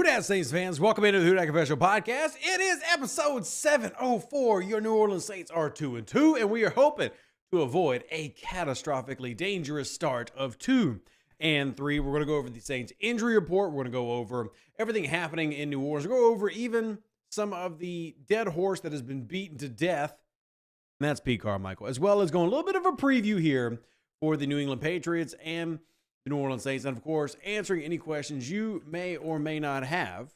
Who Dat Saints fans, welcome into the Who Dat Confessional podcast. It is episode 704. Your New Orleans Saints are 2-2, and we are hoping to avoid a catastrophically dangerous start of 2-3. We're going to go over the Saints injury report. We're going to go over everything happening in New Orleans. We'll go over even some of the dead horse that has been beaten to death, and that's Pete Carmichael, as well as going a little bit of a preview here for the New England Patriots and the New Orleans Saints, and of course, answering any questions you may or may not have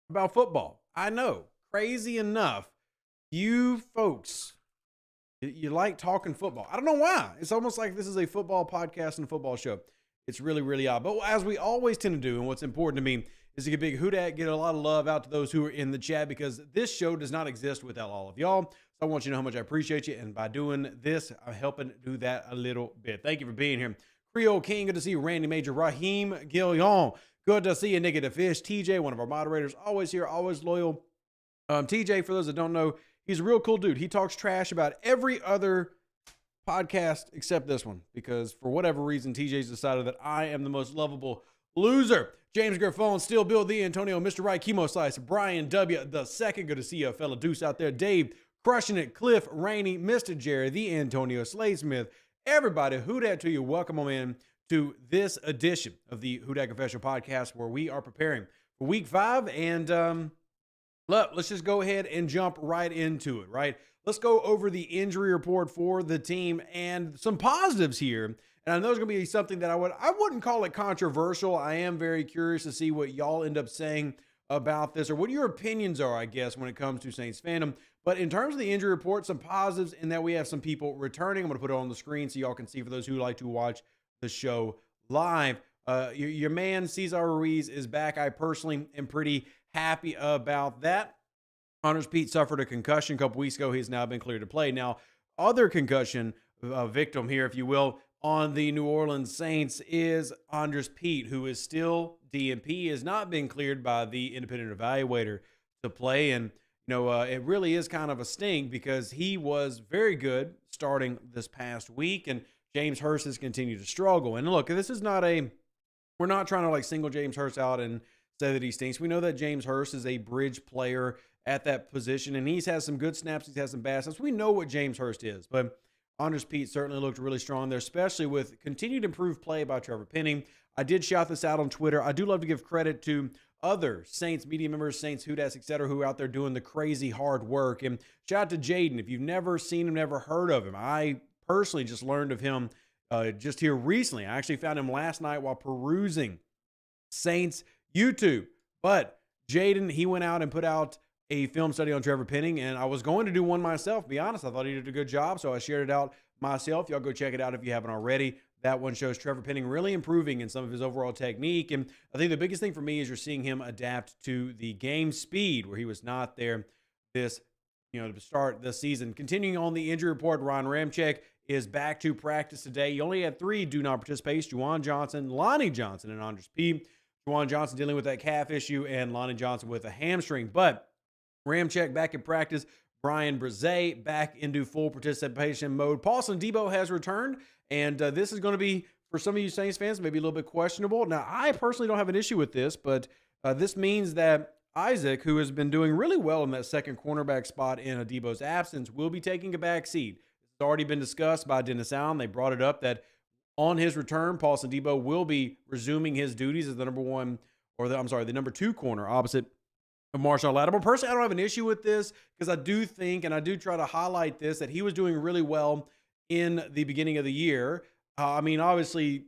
about football. I know, crazy enough, you folks, you like talking football. I don't know why. It's almost like this is a football podcast and a football show. It's really, really odd. But as we always tend to do, and what's important to me is to get big Who Dat, get a lot of love out to those who are in the chat, because this show does not exist without all of y'all. So I want you to know how much I appreciate you, and by doing this, I'm helping do that a little bit. Thank you for being here. Creole King, good to see you. Randy Major, Raheem Gillion, good to see you. Nikki the Fish, TJ, one of our moderators, always here, always loyal. TJ, for those that don't know, he's a real cool dude. He talks trash about every other podcast except this one, because for whatever reason, TJ's decided that I am the most lovable loser. James Griffon, Still Bill the Antonio, Mr. Right, Chemo Slice, Brian W. the second, good to see you, fellow Deuce out there. Dave, crushing it, Cliff, Rainey, Mr. Jerry, the Antonio, Slade Smith. Everybody, Who Dat to you. Welcome on in to this edition of the Who Dat Confessional podcast, where we are preparing for week 5. And look, let's just go ahead and jump right into it, right? Let's go over the injury report for the team and some positives here. And I know it's going to be something that I wouldn't call it controversial. I am very curious to see what y'all end up saying about this, or what your opinions are, I guess, when it comes to Saints fandom. But in terms of the injury report, some positives in that we have some people returning. I'm going to put it on the screen so y'all can see for those who like to watch the show live. Your man, Cesar Ruiz, is back. I personally am pretty happy about that. Honors Pete suffered a concussion a couple weeks ago. He's now been cleared to play. Now, other concussion victim here, if you will, on the New Orleans Saints is Andres Pete, who is still DNP, has not been cleared by the independent evaluator to play. And it really is kind of a sting, because he was very good starting this past week, and James Hurst has continued to struggle. And look, this is not we're not trying to like single James Hurst out and say that he stinks. We know that James Hurst is a bridge player at that position, and he's had some good snaps, he's had some bad snaps. We know what James Hurst is, but Andres Pete certainly looked really strong there, especially with continued improved play by Trevor Penning. I did shout this out on Twitter. I do love to give credit to other Saints media members, Saints Who Das, etc., who are out there doing the crazy hard work. And shout out to Jaden. If you've never seen him, never heard of him, I personally just learned of him just here recently. I actually found him last night while perusing Saints YouTube. But Jaden, he went out and put out a film study on Trevor Penning, and I was going to do one myself, to be honest. I thought he did a good job, so I shared it out myself. Y'all go check it out if you haven't already. That one shows Trevor Penning really improving in some of his overall technique, and I think the biggest thing for me is you're seeing him adapt to the game speed, where he was not there to start the season. Continuing on the injury report, Ron Ramczyk is back to practice today. He only had 3 do not participate: Juwan Johnson, Lonnie Johnson, and Andres Pete. Juwan Johnson dealing with that calf issue, and Lonnie Johnson with a hamstring. But Ramczyk back in practice. Brian Brzee back into full participation mode. Paulson Debo has returned, and this is going to be, for some of you Saints fans, maybe a little bit questionable. Now, I personally don't have an issue with this, but this means that Isaac, who has been doing really well in that second cornerback spot in Debo's absence, will be taking a back seat. It's already been discussed by Dennis Allen. They brought it up that on his return, Paulson Debo will be resuming his duties as the number 2 corner opposite of Marshall Lattimore. Personally, I don't have an issue with this, because I do think, and I do try to highlight this, that he was doing really well in the beginning of the year. Obviously,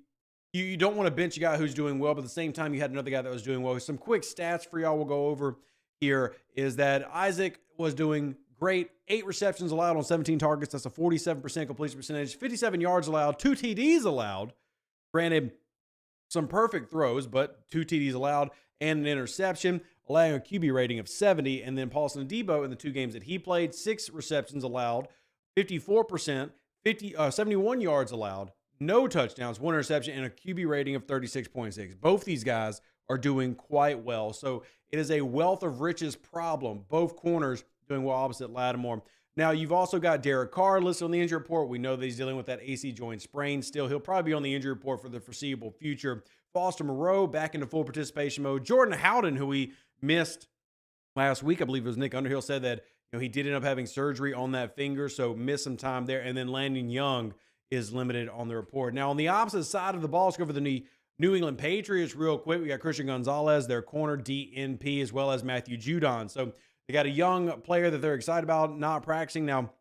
you don't want to bench a guy who's doing well, but at the same time, you had another guy that was doing well. Some quick stats for y'all we'll go over here is that Isaac was doing great. 8 receptions allowed on 17 targets. That's a 47% completion percentage. 57 yards allowed. 2 TDs allowed. Granted, some perfect throws, but 2 TDs allowed and an interception, allowing a QB rating of 70. And then Paulson Debo, in the 2 games that he played, 6 receptions allowed, 54%, 71 yards allowed, no touchdowns, 1 interception, and a QB rating of 36.6. Both these guys are doing quite well. So it is a wealth of riches problem. Both corners doing well opposite Lattimore. Now, you've also got Derek Carr listed on the injury report. We know that he's dealing with that AC joint sprain still. He'll probably be on the injury report for the foreseeable future. Foster Moreau back into full participation mode. Jordan Howden, who we missed last week, I believe it was Nick Underhill, said that he did end up having surgery on that finger, so missed some time there. And then Landon Young is limited on the report. Now, on the opposite side of the ball, let's go for the New England Patriots real quick. We got Christian Gonzalez, their corner DNP, as well as Matthew Judon. So they got a young player that they're excited about not practicing. Now,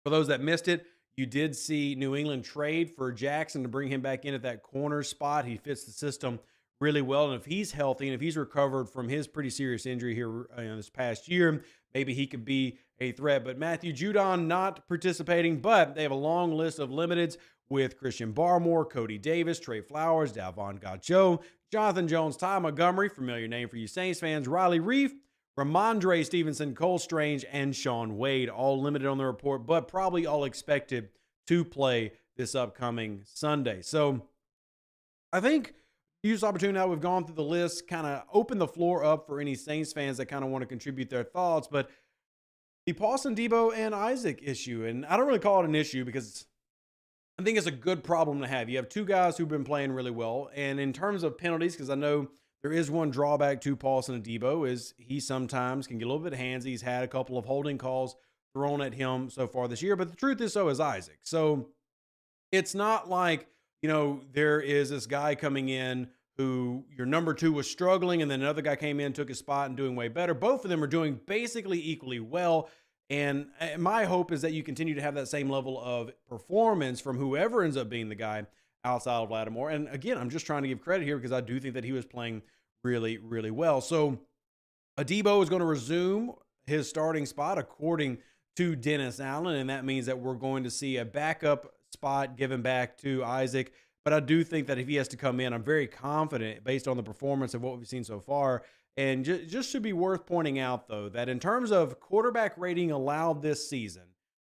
for those that missed it, you did see New England trade for Jackson to bring him back in at that corner spot. He fits the system really well. And if he's healthy and if he's recovered from his pretty serious injury here this past year, maybe he could be a threat. But Matthew Judon not participating, but they have a long list of limiteds with Christian Barmore, Cody Davis, Trey Flowers, Dalvon Gacho, Jonathan Jones, Ty Montgomery, familiar name for you Saints fans, Riley Reef, Ramondre Stevenson, Cole Strange, and Sean Wade, all limited on the report, but probably all expected to play this upcoming Sunday. So I think use this opportunity now we've gone through the list, kind of open the floor up for any Saints fans that kind of want to contribute their thoughts. But the Paulson, Debo, and Isaac issue, and I don't really call it an issue because I think it's a good problem to have. You have two guys who've been playing really well. And in terms of penalties, because I know there is one drawback to Paulson and Debo, is he sometimes can get a little bit handsy. He's had a couple of holding calls thrown at him so far this year. But the truth is, so is Isaac. So it's not like, there is this guy coming in who your number two was struggling, and then another guy came in, took his spot, and doing way better. Both of them are doing basically equally well. And my hope is that you continue to have that same level of performance from whoever ends up being the guy outside of Lattimore. And again, I'm just trying to give credit here because I do think that he was playing really, really well. So Debo is going to resume his starting spot according to Dennis Allen, and that means that we're going to see a backup spot given back to Isaac. But I do think that if he has to come in, I'm very confident based on the performance of what we've seen so far. And just should be worth pointing out, though, that in terms of quarterback rating allowed this season,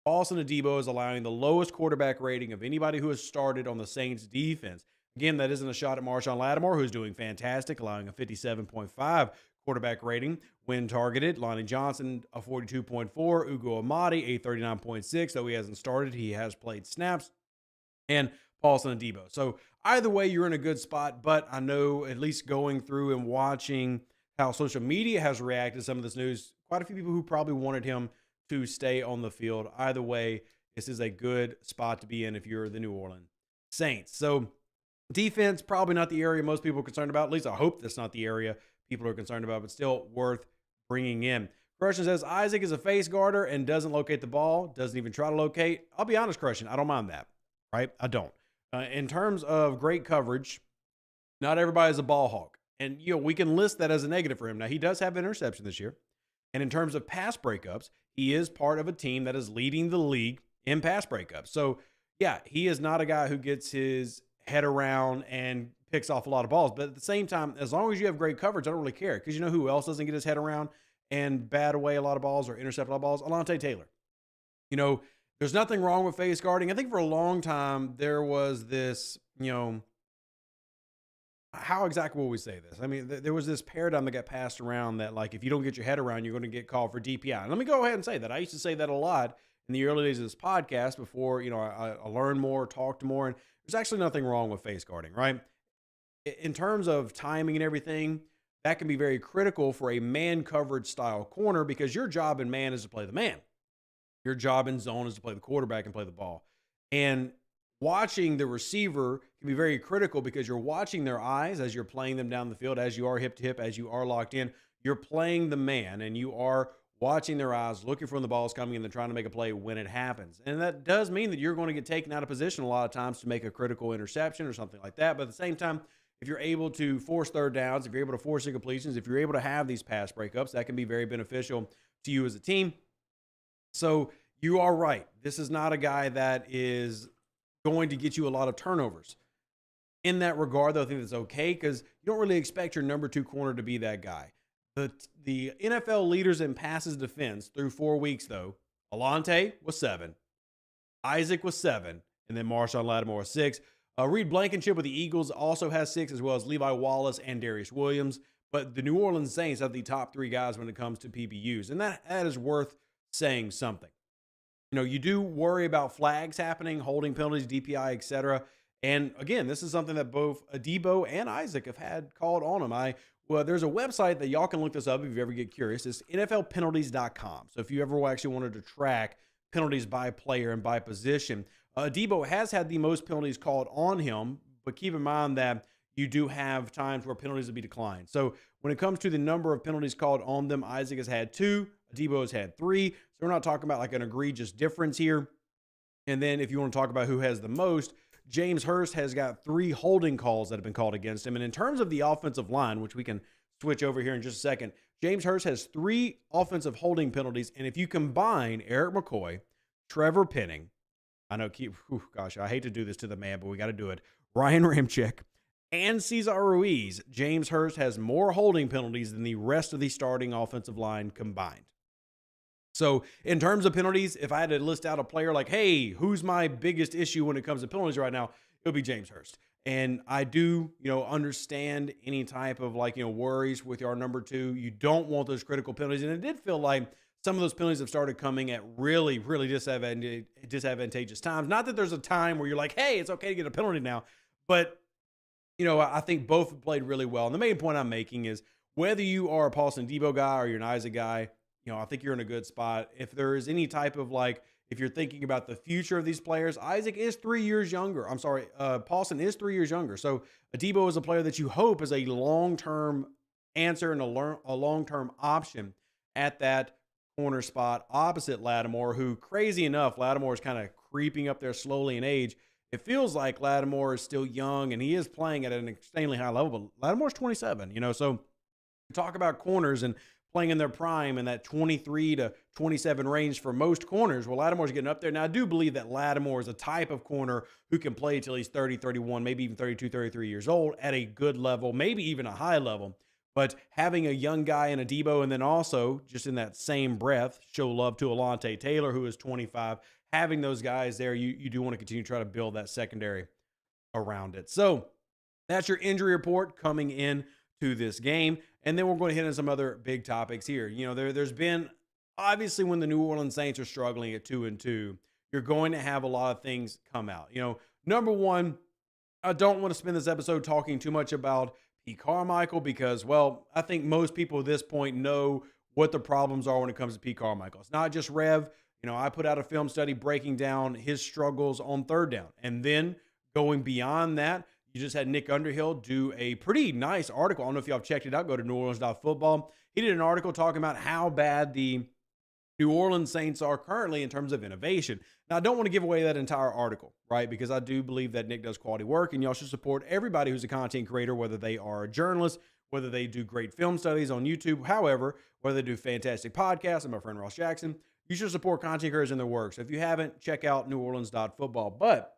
Paulson Adebo is allowing the lowest quarterback rating of anybody who has started on the Saints defense. Again, that isn't a shot at Marshawn Lattimore, who's doing fantastic, allowing a 57.5 quarterback rating when targeted. Lonnie Johnson, a 42.4. Ugo Amadi, a 39.6. Though he hasn't started, he has played snaps. And Paulson Adebo. So either way, you're in a good spot. But I know, at least going through and watching how social media has reacted to some of this news, quite a few people who probably wanted him to stay on the field. Either way, this is a good spot to be in if you're the New Orleans Saints. So defense, probably not the area most people are concerned about. At least I hope that's not the area people are concerned about, but still worth bringing in. Crushing says Isaac is a face guarder and doesn't locate the ball, doesn't even try to locate. I'll be honest, Crushing, I don't mind that, right? I don't. In terms of great coverage, not everybody's a ball hawk. And, we can list that as a negative for him. Now, he does have an interception this year. And in terms of pass breakups, he is part of a team that is leading the league in pass breakups. So, yeah, he is not a guy who gets his head around and picks off a lot of balls. But at the same time, as long as you have great coverage, I don't really care. Because you know who else doesn't get his head around and bat away a lot of balls or intercept a lot of balls? Alontae Taylor. There's nothing wrong with face guarding. I think for a long time, there was this, how exactly will we say this? I mean, there was this paradigm that got passed around that, like, if you don't get your head around, you're going to get called for DPI. And let me go ahead and say that. I used to say that a lot in the early days of this podcast before, I learned more, talked more, and there's actually nothing wrong with face guarding, right? In terms of timing and everything, that can be very critical for a man coverage style corner because your job in man is to play the man. Your job in zone is to play the quarterback and play the ball. And watching the receiver can be very critical because you're watching their eyes as you're playing them down the field, as you are hip to hip, as you are locked in. You're playing the man and you are watching their eyes, looking for when the ball is coming and then trying to make a play when it happens. And that does mean that you're going to get taken out of position a lot of times to make a critical interception or something like that. But at the same time, if you're able to force third downs, if you're able to force incompletions, if you're able to have these pass breakups, that can be very beneficial to you as a team. So you are right. This is not a guy that is going to get you a lot of turnovers. In that regard, though, I think that's okay because you don't really expect your number two corner to be that guy. The NFL leaders in passes defense through 4 weeks, though, Alontae was 7, Isaac was 7, and then Marshawn Lattimore was 6. Reed Blankenship with the Eagles also has 6, as well as Levi Wallace and Darius Williams. But the New Orleans Saints have the top 3 guys when it comes to PBUs, and that is worth saying something. You do worry about flags happening, holding penalties, DPI, etc. And again, this is something that both Adebo and Isaac have had called on them. Well, there's a website that y'all can look this up if you ever get curious. It's NFLpenalties.com. So if you ever actually wanted to track penalties by player and by position, Adebo has had the most penalties called on him, but keep in mind that you do have times where penalties will be declined. So when it comes to the number of penalties called on them, Isaac has had 2, Adebo has had 3. So we're not talking about like an egregious difference here. And then if you want to talk about who has the most, James Hurst has got 3 holding calls that have been called against him. And in terms of the offensive line, which we can switch over here in just a second, James Hurst has 3 offensive holding penalties. And if you combine Eric McCoy, Trevor Penning, I know, gosh, I hate to do this to the man, but we got to do it, Ryan Ramczyk, and Cesar Ruiz, James Hurst has more holding penalties than the rest of the starting offensive line combined. So in terms of penalties, if I had to list out a player like, hey, who's my biggest issue when it comes to penalties right now, it would be James Hurst. And I do, understand any type of worries with our number 2. You don't want those critical penalties. And it did feel like some of those penalties have started coming at really, really disadvantageous times. Not that there's a time where you're like, hey, it's okay to get a penalty now. But, I think both have played really well. And the main point I'm making is whether you are a Paulson Debo guy or you're an Isaac guy, I think you're in a good spot. If there is any type of if you're thinking about the future of these players, Isaac is 3 years younger. I'm sorry, Paulson is 3 years younger. So Adebo is a player that you hope is a long-term answer and a long-term option at that corner spot opposite Lattimore, who, crazy enough, Lattimore is kind of creeping up there slowly in age. It feels like Lattimore is still young and he is playing at an extremely high level, but Lattimore's 27, so talk about corners and playing in their prime in that 23 to 27 range for most corners. Well, Lattimore's getting up there. Now, I do believe that Lattimore is a type of corner who can play till he's 30, 31, maybe even 32, 33 years old at a good level, maybe even a high level. But having a young guy in Adebo, and then also, just in that same breath, show love to Alontae Taylor, who is 25. Having those guys there, you do want to continue to try to build that secondary around it. So that's your injury report coming in to this game. And then we're going to hit on some other big topics here. There's been, obviously, when the New Orleans Saints are struggling at 2-2, you're going to have a lot of things come out. Number one, I don't want to spend this episode talking too much about Pete Carmichael because, well, I think most people at this point know what the problems are when it comes to Pete Carmichael. It's not just Rev. I put out a film study breaking down his struggles on third down. And then going beyond that, you just had Nick Underhill do a pretty nice article. I don't know if y'all have checked it out. Go to neworleans.football. He did an article talking about how bad the New Orleans Saints are currently in terms of innovation. Now, I don't want to give away that entire article, right? Because I do believe that Nick does quality work, and y'all should support everybody who's a content creator, whether they are a journalist, whether they do great film studies on YouTube, however, whether they do fantastic podcasts, and my friend Ross Jackson. You should support content creators in their work. So if you haven't, check out neworleans.football. But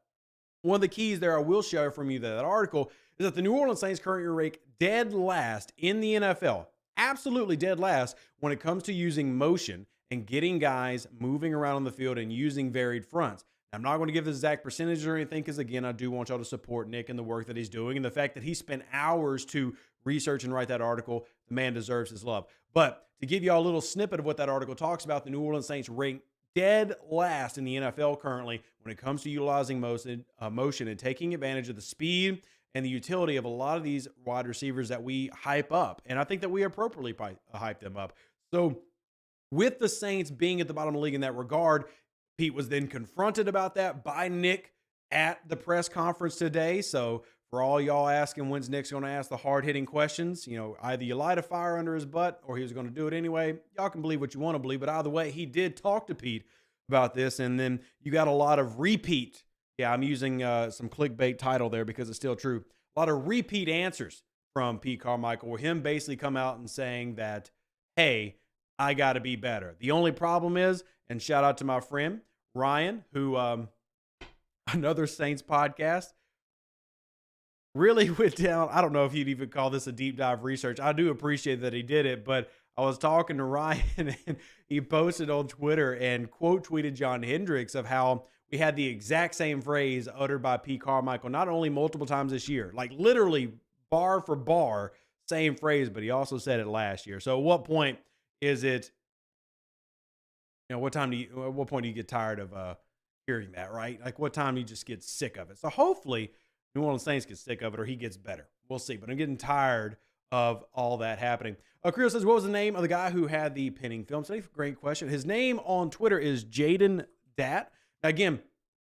one of the keys there I will share from you that article is that the New Orleans Saints currently rank dead last in the NFL, absolutely dead last when it comes to using motion and getting guys moving around on the field and using varied fronts. I'm not going to give the exact percentage or anything because, again, I do want y'all to support Nick and the work that he's doing and the fact that he spent hours to research and write that article. The man deserves his love. But to give y'all a little snippet of what that article talks about, the New Orleans Saints rank dead last in the NFL currently when it comes to utilizing motion and taking advantage of the speed and the utility of a lot of these wide receivers that we hype up. And I think that we appropriately hype them up. So with the Saints being at the bottom of the league in that regard, Pete was then confronted about that by Nick at the press conference today. So for all y'all asking when's Nick's going to ask the hard-hitting questions, either you light a fire under his butt or he was going to do it anyway. Y'all can believe what you want to believe, but either way, he did talk to Pete about this, and then you got a lot of repeat. Yeah, I'm using some clickbait title there because it's still true. A lot of repeat answers from Pete Carmichael where him basically come out and saying that, hey, I got to be better. The only problem is, and shout out to my friend Ryan, who another Saints podcast, really went down. I don't know if you'd even call this a deep dive research. I do appreciate that he did it, but I was talking to Ryan and he posted on Twitter and quote tweeted John Hendricks of how we had the exact same phrase uttered by Pete Carmichael, not only multiple times this year, like literally bar for bar, same phrase, but he also said it last year. So at what point is it At what point do you get tired of hearing that, right? Like what time do you just get sick of it? So hopefully New Orleans Saints get sick of it or he gets better. We'll see. But I'm getting tired of all that happening. Creel says, what was the name of the guy who had the pinning film study? Great question. His name on Twitter is Jaden Dat. Now, again,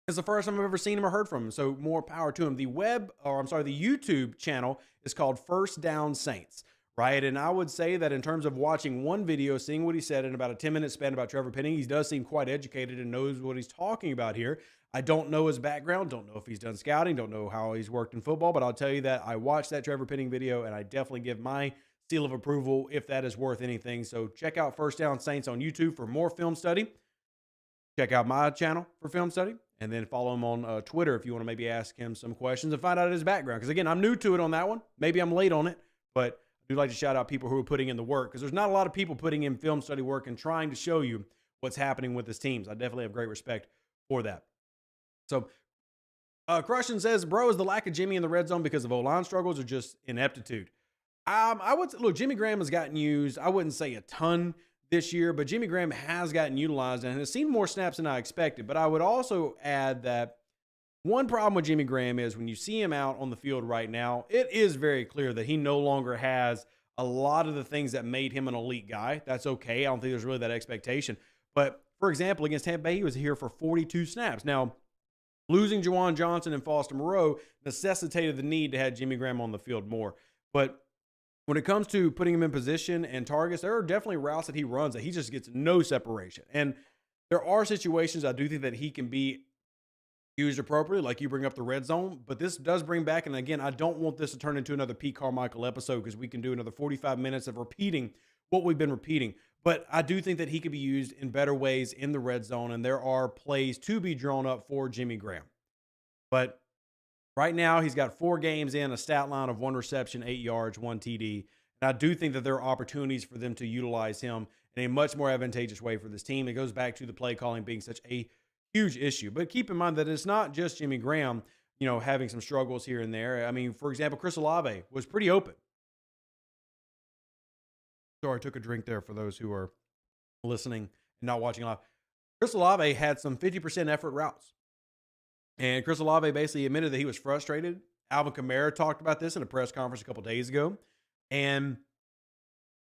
it's the first time I've ever seen him or heard from him, so more power to him. The YouTube channel is called First Down Saints, right? And I would say that in terms of watching one video, seeing what he said in about a 10-minute span about Trevor Penning, he does seem quite educated and knows what he's talking about here. I don't know his background, don't know if he's done scouting, don't know how he's worked in football, but I'll tell you that I watched that Trevor Penning video, and I definitely give my seal of approval if that is worth anything. So check out First Down Saints on YouTube for more film study. Check out my channel for film study, and then follow him on Twitter if you want to maybe ask him some questions and find out his background. Because, again, I'm new to it on that one. Maybe I'm late on it, but I do like to shout out people who are putting in the work because there's not a lot of people putting in film study work and trying to show you what's happening with his teams. I definitely have great respect for that. So, Crushin says, bro, is the lack of Jimmy in the red zone because of O-line struggles or just ineptitude? I would look, Jimmy Graham has gotten used, I wouldn't say a ton this year, but Jimmy Graham has gotten utilized and has seen more snaps than I expected. But I would also add that one problem with Jimmy Graham is when you see him out on the field right now, it is very clear that he no longer has a lot of the things that made him an elite guy. That's okay. I don't think there's really that expectation. But, for example, against Tampa Bay, he was here for 42 snaps. Now, losing Juwan Johnson and Foster Moreau necessitated the need to have Jimmy Graham on the field more. But when it comes to putting him in position and targets, there are definitely routes that he runs that he just gets no separation. And there are situations I do think that he can be used appropriately, like you bring up the red zone. But this does bring back, and again, I don't want this to turn into another Pete Carmichael episode because we can do another 45 minutes of repeating what we've been repeating. But I do think that he could be used in better ways in the red zone, and there are plays to be drawn up for Jimmy Graham. But right now, he's got 4 games in, a stat line of 1 reception, 8 yards, 1 TD. And I do think that there are opportunities for them to utilize him in a much more advantageous way for this team. It goes back to the play calling being such a huge issue. But keep in mind that it's not just Jimmy Graham, having some struggles here and there. I mean, for example, Chris Olave was pretty open. Sorry, I took a drink there for those who are listening and not watching live. Chris Olave had some 50% effort routes. And Chris Olave basically admitted that he was frustrated. Alvin Kamara talked about this in a press conference a couple days ago. And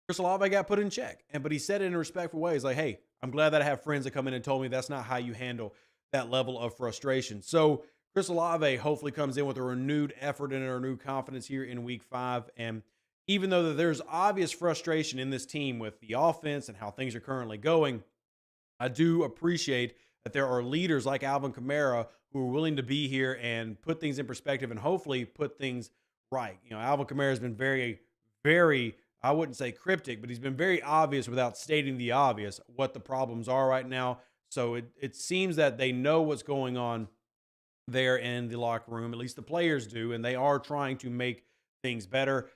Chris Olave got put in check. But he said it in a respectful way. He's like, hey, I'm glad that I have friends that come in and told me that's not how you handle that level of frustration. So Chris Olave hopefully comes in with a renewed effort and a renewed confidence here in week 5. And even though there's obvious frustration in this team with the offense and how things are currently going, I do appreciate that there are leaders like Alvin Kamara who are willing to be here and put things in perspective and hopefully put things right. Alvin Kamara has been very, very, I wouldn't say cryptic, but he's been very obvious without stating the obvious what the problems are right now. So it seems that they know what's going on there in the locker room. At least the players do, and they are trying to make things better.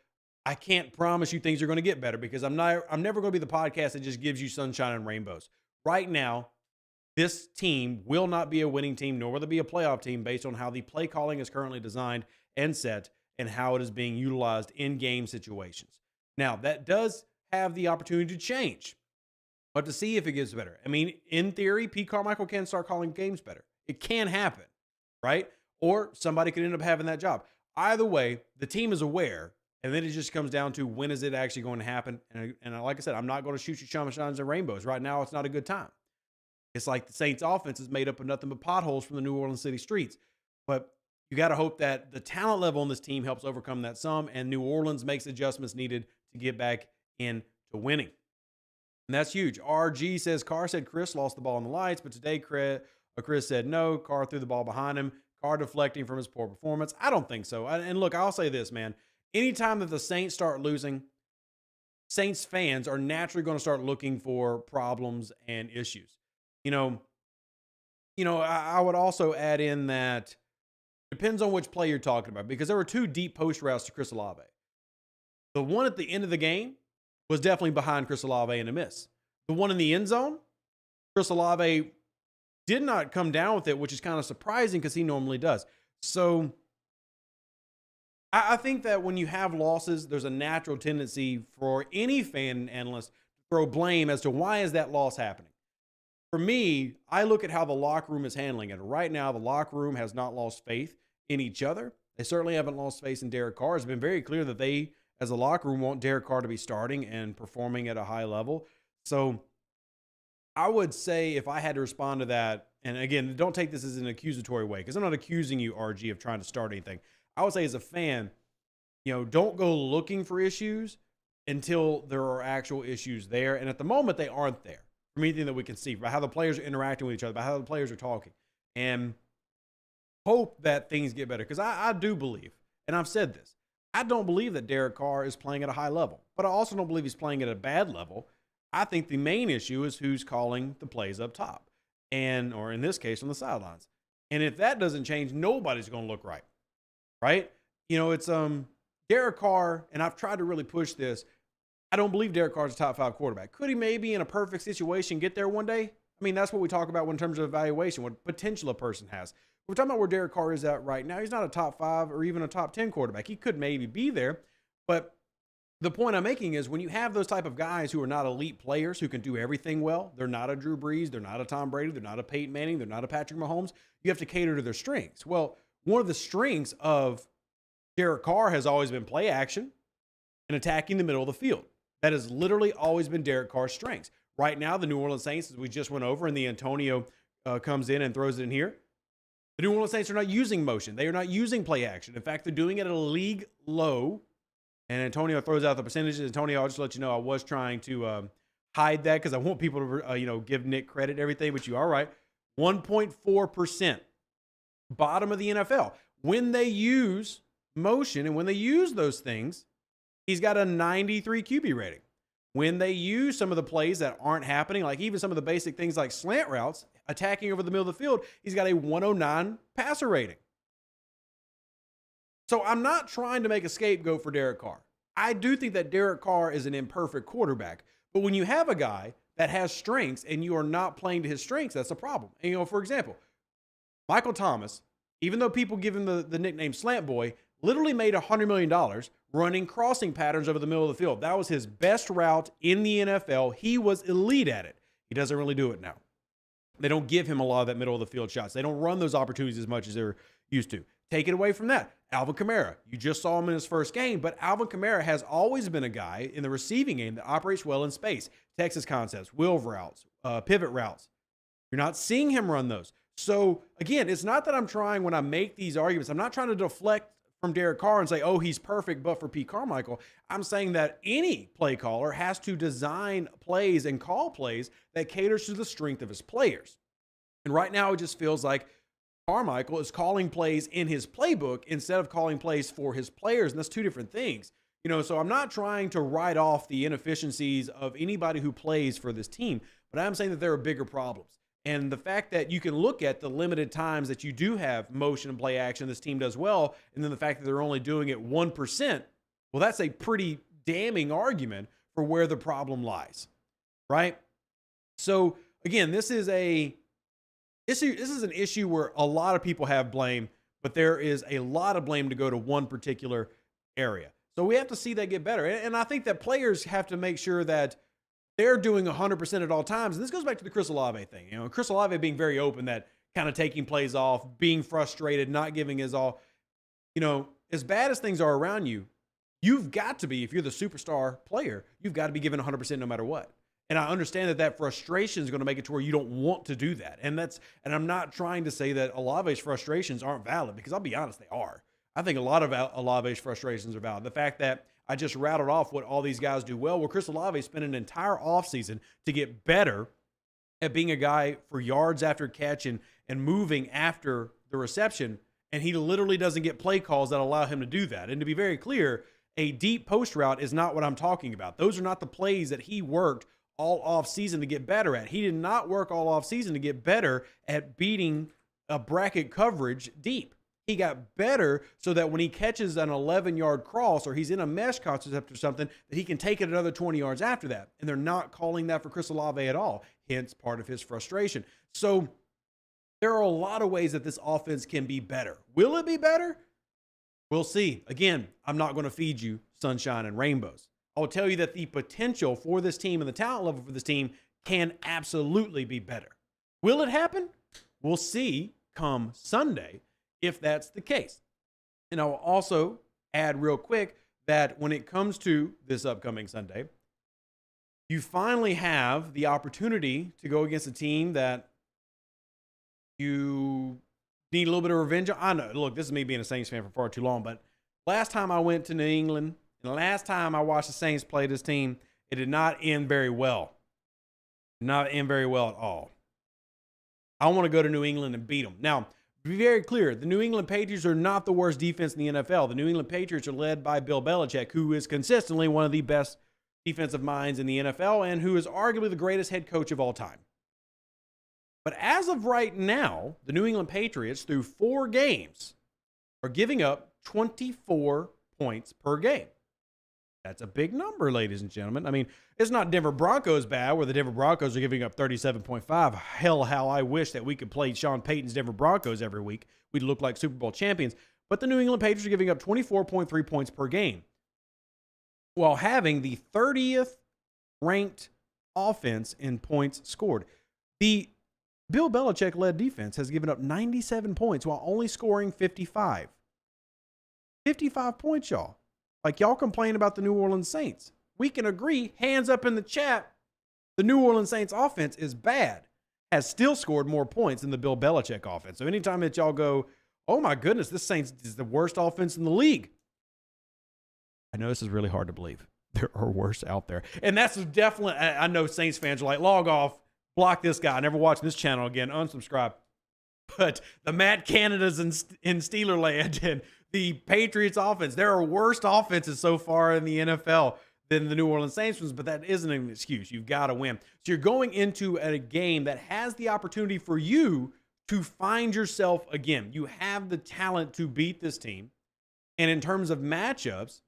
I can't promise you things are going to get better because I'm never going to be the podcast that just gives you sunshine and rainbows. Right now, this team will not be a winning team, nor will it be a playoff team based on how the play calling is currently designed and set and how it is being utilized in game situations. Now, that does have the opportunity to change, but to see if it gets better. I mean, in theory, Pete Carmichael can start calling games better. It can happen, right? Or somebody could end up having that job. Either way, the team is aware, and then it just comes down to when is it actually going to happen. And like I said, I'm not going to shoot you sunshines and rainbows. Right now, it's not a good time. It's like the Saints offense is made up of nothing but potholes from the New Orleans City streets. But you got to hope that the talent level on this team helps overcome that some, and New Orleans makes adjustments needed to get back into winning. And that's huge. RG says, Carr said Chris lost the ball in the lights, but today Chris said no. Carr threw the ball behind him. Carr deflecting from his poor performance. I don't think so. And look, I'll say this, man. Anytime that the Saints start losing, Saints fans are naturally going to start looking for problems and issues. I would also add in that depends on which play you're talking about because there were 2 deep post routes to Chris Olave. The one at the end of the game was definitely behind Chris Olave and a miss. The one in the end zone, Chris Olave did not come down with it, which is kind of surprising because he normally does. So I think that when you have losses, there's a natural tendency for any fan and analyst to throw blame as to why is that loss happening. for me, I look at how the locker room is handling it. Right now, the locker room has not lost faith in each other. They certainly haven't lost faith in Derek Carr. It's been very clear that they, as a locker room, want Derek Carr to be starting and performing at a high level. So I would say if I had to respond to that, and again, don't take this as an accusatory way, because I'm not accusing you, RG, of trying to start anything. I would say as a fan, don't go looking for issues until there are actual issues there. And at the moment, they aren't there from anything that we can see, by how the players are interacting with each other, by how the players are talking. And hope that things get better. Because I do believe, and I've said this, I don't believe that Derek Carr is playing at a high level. But I also don't believe he's playing at a bad level. I think the main issue is who's calling the plays up top, or in this case, on the sidelines. And if that doesn't change, nobody's going to look right. Right? It's Derek Carr, and I've tried to really push this. I don't believe Derek Carr's a top 5 quarterback. Could he maybe in a perfect situation get there one day? I mean, that's what we talk about in terms of evaluation, what potential a person has. We're talking about where Derek Carr is at right now. He's not a top 5 or even a top 10 quarterback. He could maybe be there, but the point I'm making is when you have those type of guys who are not elite players who can do everything well, they're not a Drew Brees, they're not a Tom Brady, they're not a Peyton Manning, they're not a Patrick Mahomes, you have to cater to their strengths. Well, one of the strengths of Derek Carr has always been play action and attacking the middle of the field. That has literally always been Derek Carr's strengths. Right now, the New Orleans Saints, as we just went over, and the Antonio comes in and throws it in here, the New Orleans Saints are not using motion. They are not using play action. In fact, they're doing it at a league low. And Antonio throws out the percentages. Antonio, I'll just let you know, I was trying to hide that because I want people to, give Nick credit and everything, but you are right. 1.4%. Bottom of the NFL. When they use motion and when they use those things, he's got a 93 QB rating. When they use some of the plays that aren't happening, like even some of the basic things like slant routes, attacking over the middle of the field, he's got a 109 passer rating. So I'm not trying to make a scapegoat for Derek Carr. I do think that Derek Carr is an imperfect quarterback. But when you have a guy that has strengths and you are not playing to his strengths, that's a problem. And, for example, Michael Thomas, even though people give him the nickname Slant Boy, literally made $100 million running crossing patterns over the middle of the field. That was his best route in the NFL. He was elite at it. He doesn't really do it now. They don't give him a lot of that middle of the field shots. They don't run those opportunities as much as they're used to. Take it away from that. Alvin Kamara, you just saw him in his first game, but Alvin Kamara has always been a guy in the receiving game that operates well in space. Texas concepts, wheel routes, pivot routes. You're not seeing him run those. So, again, it's not that I'm trying, when I make these arguments, I'm not trying to deflect from Derek Carr and say, oh, he's perfect, but for Pete Carmichael. I'm saying that any play caller has to design plays and call plays that caters to the strength of his players. And right now, it just feels like Carmichael is calling plays in his playbook instead of calling plays for his players, and that's two different things. So I'm not trying to write off the inefficiencies of anybody who plays for this team, but I'm saying that there are bigger problems. And the fact that you can look at the limited times that you do have motion and play action this team does well, and then the fact that they're only doing it 1%, well, that's a pretty damning argument for where the problem lies, right? So, again, this is an issue where a lot of people have blame, but there is a lot of blame to go to one particular area. So we have to see that get better. And I think that players have to make sure that they're doing 100% at all times. And this goes back to the Chris Olave thing. Chris Olave being very open, that kind of taking plays off, being frustrated, not giving his all. As bad as things are around you, you've got to be, if you're the superstar player, you've got to be given 100% no matter what. And I understand that frustration is going to make it to where you don't want to do that. And I'm not trying to say that Olave's frustrations aren't valid, because I'll be honest, they are. I think a lot of Olave's frustrations are valid. The fact that I just rattled off what all these guys do well. Chris Olave spent an entire offseason to get better at being a guy for yards after catch and moving after the reception, and he literally doesn't get play calls that allow him to do that. And to be very clear, a deep post route is not what I'm talking about. Those are not the plays that he worked all off season to get better at. He did not work all off season to get better at beating a bracket coverage deep. He got better so that when he catches an 11-yard cross or he's in a mesh concept or something, that he can take it another 20 yards after that. And they're not calling that for Chris Olave at all, hence part of his frustration. So there are a lot of ways that this offense can be better. Will it be better? We'll see. Again, I'm not going to feed you sunshine and rainbows. I will tell you that the potential for this team and the talent level for this team can absolutely be better. Will it happen? We'll see come Sunday if that's the case. And I will also add real quick that when it comes to this upcoming Sunday, you finally have the opportunity to go against a team that you need a little bit of revenge on. I know, look, this is me being a Saints fan for far too long, but last time I went to New England and the last time I watched the Saints play this team, it did not end very well. Did not end very well at all. I want to go to New England and beat them. Now, to be very clear, the New England Patriots are not the worst defense in the NFL. The New England Patriots are led by Bill Belichick, who is consistently one of the best defensive minds in the NFL and who is arguably the greatest head coach of all time. But as of right now, the New England Patriots, through 4 games, are giving up 24 points per game. That's a big number, ladies and gentlemen. I mean, it's not Denver Broncos bad, where the Denver Broncos are giving up 37.5. Hell, how I wish that we could play Sean Payton's Denver Broncos every week. We'd look like Super Bowl champions. But the New England Patriots are giving up 24.3 points per game, while having the 30th ranked offense in points scored. The Bill Belichick-led defense has given up 97 points while only scoring 55. 55 points, y'all. Like, y'all complain about the New Orleans Saints. We can agree, hands up in the chat, the New Orleans Saints offense is bad, has still scored more points than the Bill Belichick offense. So anytime that y'all go, oh my goodness, this Saints is the worst offense in the league, I know this is really hard to believe. There are worse out there. And that's definitely, I know Saints fans are like, log off, block this guy, never watch this channel again, unsubscribe. But the Matt Canadas in Steelerland and the Patriots offense, there are worse offenses so far in the NFL than the New Orleans Saints ones, but that isn't an excuse. You've got to win. So you're going into a game that has the opportunity for you to find yourself again. You have the talent to beat this team. And in terms of matchups,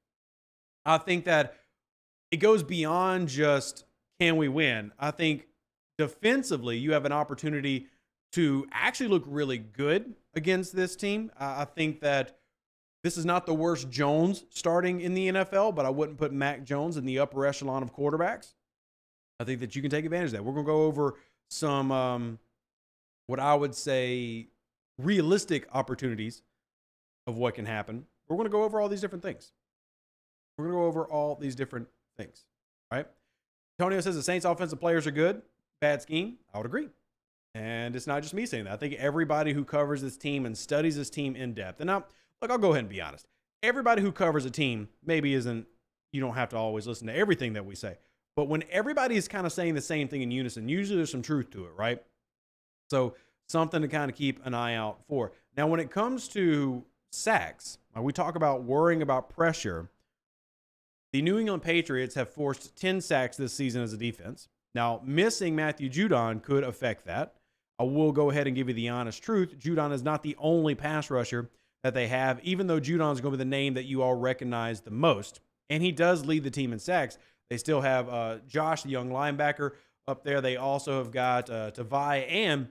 I think that it goes beyond just can we win. I think defensively, you have an opportunity to actually look really good against this team. I think that this is not the worst Jones starting in the NFL, but I wouldn't put Mac Jones in the upper echelon of quarterbacks. I think that you can take advantage of that. We're going to go over some, what I would say, realistic opportunities of what can happen. We're going to go over all these different things. We're going to go over all these different things, right? Antonio says the Saints offensive players are good. Bad scheme. I would agree. And it's not just me saying that. I think everybody who covers this team and studies this team in depth. And now, look, I'll go ahead and be honest. Everybody who covers a team maybe isn't, you don't have to always listen to everything that we say. But when everybody is kind of saying the same thing in unison, usually there's some truth to it, right? So something to kind of keep an eye out for. Now, when it comes to sacks, we talk about worrying about pressure. The New England Patriots have forced 10 sacks this season as a defense. Now, missing Matthew Judon could affect that. I will go ahead and give you the honest truth. Judon is not the only pass rusher that they have, even though Judon is going to be the name that you all recognize the most. And he does lead the team in sacks. They still have Josh, the young linebacker, up there. They also have got Tavai. And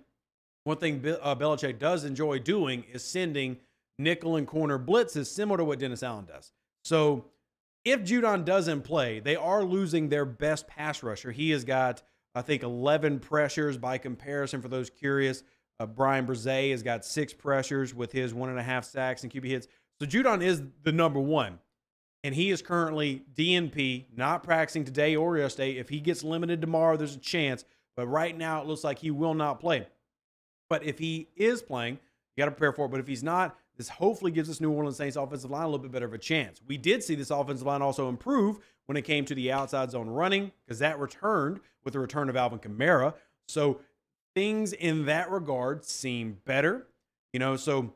one thing Belichick does enjoy doing is sending nickel and corner blitzes, similar to what Dennis Allen does. So if Judon doesn't play, they are losing their best pass rusher. He has got, I think, 11 pressures by comparison for those curious. Brian Brzee has got 6 pressures with his 1.5 sacks and QB hits. So Judon is the number one. And he is currently DNP, not practicing today or yesterday. If he gets limited tomorrow, there's a chance. But right now, it looks like he will not play. But if he is playing, you got to prepare for it. But if he's not, this hopefully gives this New Orleans Saints offensive line a little bit better of a chance. We did see this offensive line also improve when it came to the outside zone running, because that returned with the return of Alvin Kamara. So things in that regard seem better, so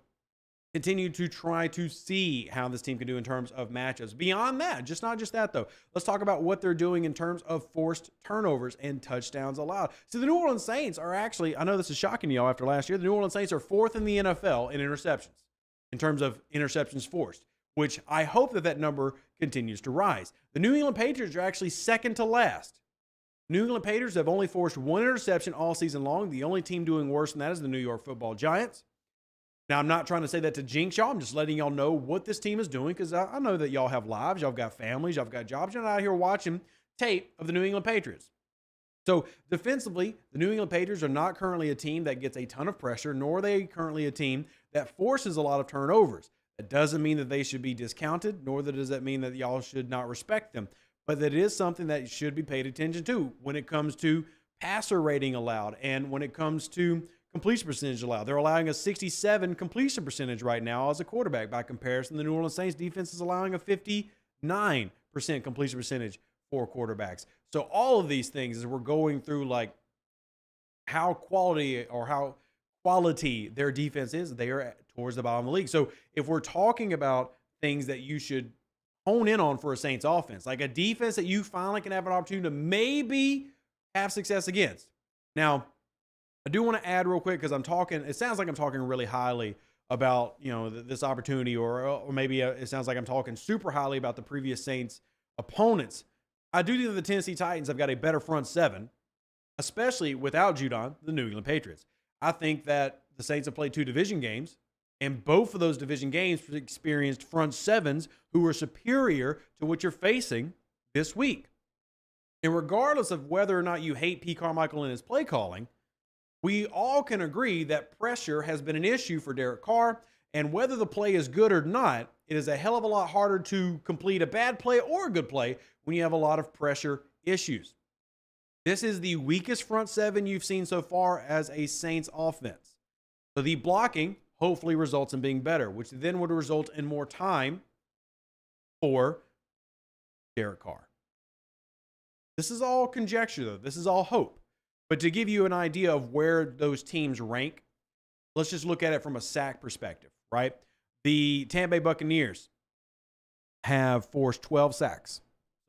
continue to try to see how this team can do in terms of matchups. Beyond that, not just that though, let's talk about what they're doing in terms of forced turnovers and touchdowns allowed. So the New Orleans Saints are actually, I know this is shocking to y'all after last year, the New Orleans Saints are 4th in the NFL in interceptions, in terms of interceptions forced, which I hope that number continues to rise. The New England Patriots are actually 2nd to last. New England Patriots have only forced 1 interception all season long. The only team doing worse than that is the New York Football Giants. Now, I'm not trying to say that to jinx y'all. I'm just letting y'all know what this team is doing, because I know that y'all have lives, y'all got families, y'all got jobs. You're not out here watching tape of the New England Patriots. So defensively, the New England Patriots are not currently a team that gets a ton of pressure, nor are they currently a team that forces a lot of turnovers. That doesn't mean that they should be discounted, nor does that mean that y'all should not respect them. But that is something that should be paid attention to when it comes to passer rating allowed and when it comes to completion percentage allowed. They're allowing a 67 completion percentage right now as a quarterback. By comparison, the New Orleans Saints defense is allowing a 59% completion percentage for quarterbacks. So all of these things, as we're going through like how quality their defense is, they are towards the bottom of the league. So if we're talking about things that you should hone in on for a Saints offense, like a defense that you finally can have an opportunity to maybe have success against. Now, I do want to add real quick, because it sounds like I'm talking really highly about, this opportunity, or maybe it sounds like I'm talking super highly about the previous Saints opponents. I do think that the Tennessee Titans have got a better front seven, especially without Judon, the New England Patriots. I think that the Saints have played 2 division games, and both of those division games experienced front sevens who were superior to what you're facing this week. And regardless of whether or not you hate Pete Carmichael and his play calling, we all can agree that pressure has been an issue for Derek Carr, and whether the play is good or not, it is a hell of a lot harder to complete a bad play or a good play when you have a lot of pressure issues. This is the weakest front seven you've seen so far as a Saints offense. So the blocking hopefully results in being better, which then would result in more time for Derek Carr. This is all conjecture, though. This is all hope. But to give you an idea of where those teams rank, let's just look at it from a sack perspective, right? The Tampa Bay Buccaneers have forced 12 sacks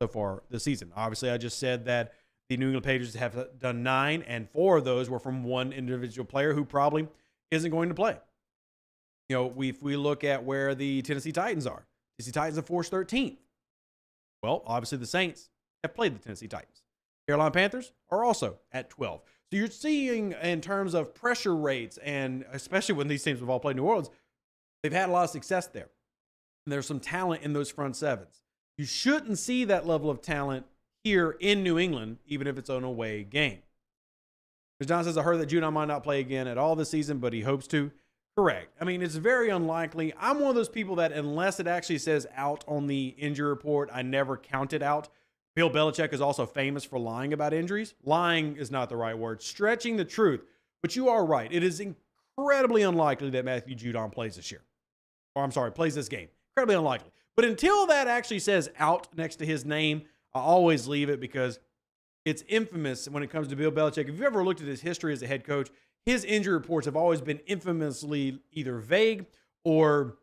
so far this season. Obviously, I just said that the New England Patriots have done 9, and 4 of those were from one individual player who probably isn't going to play. If we look at where the Tennessee Titans are, Tennessee Titans have forced 13th. Well, obviously the Saints have played the Tennessee Titans. Carolina Panthers are also at 12. So you're seeing in terms of pressure rates, and especially when these teams have all played New Orleans, they've had a lot of success there. And there's some talent in those front sevens. You shouldn't see that level of talent here in New England, even if it's an away game. Because John says, I heard that Judon might not play again at all this season, but he hopes to. Correct. I mean, it's very unlikely. I'm one of those people that unless it actually says out on the injury report, I never count it out. Bill Belichick is also famous for lying about injuries. Lying is not the right word. Stretching the truth. But you are right. It is incredibly unlikely that Matthew Judon plays this year. Plays this game. Incredibly unlikely. But until that actually says out next to his name, I always leave it, because it's infamous when it comes to Bill Belichick. If you've ever looked at his history as a head coach, his injury reports have always been infamously either vague or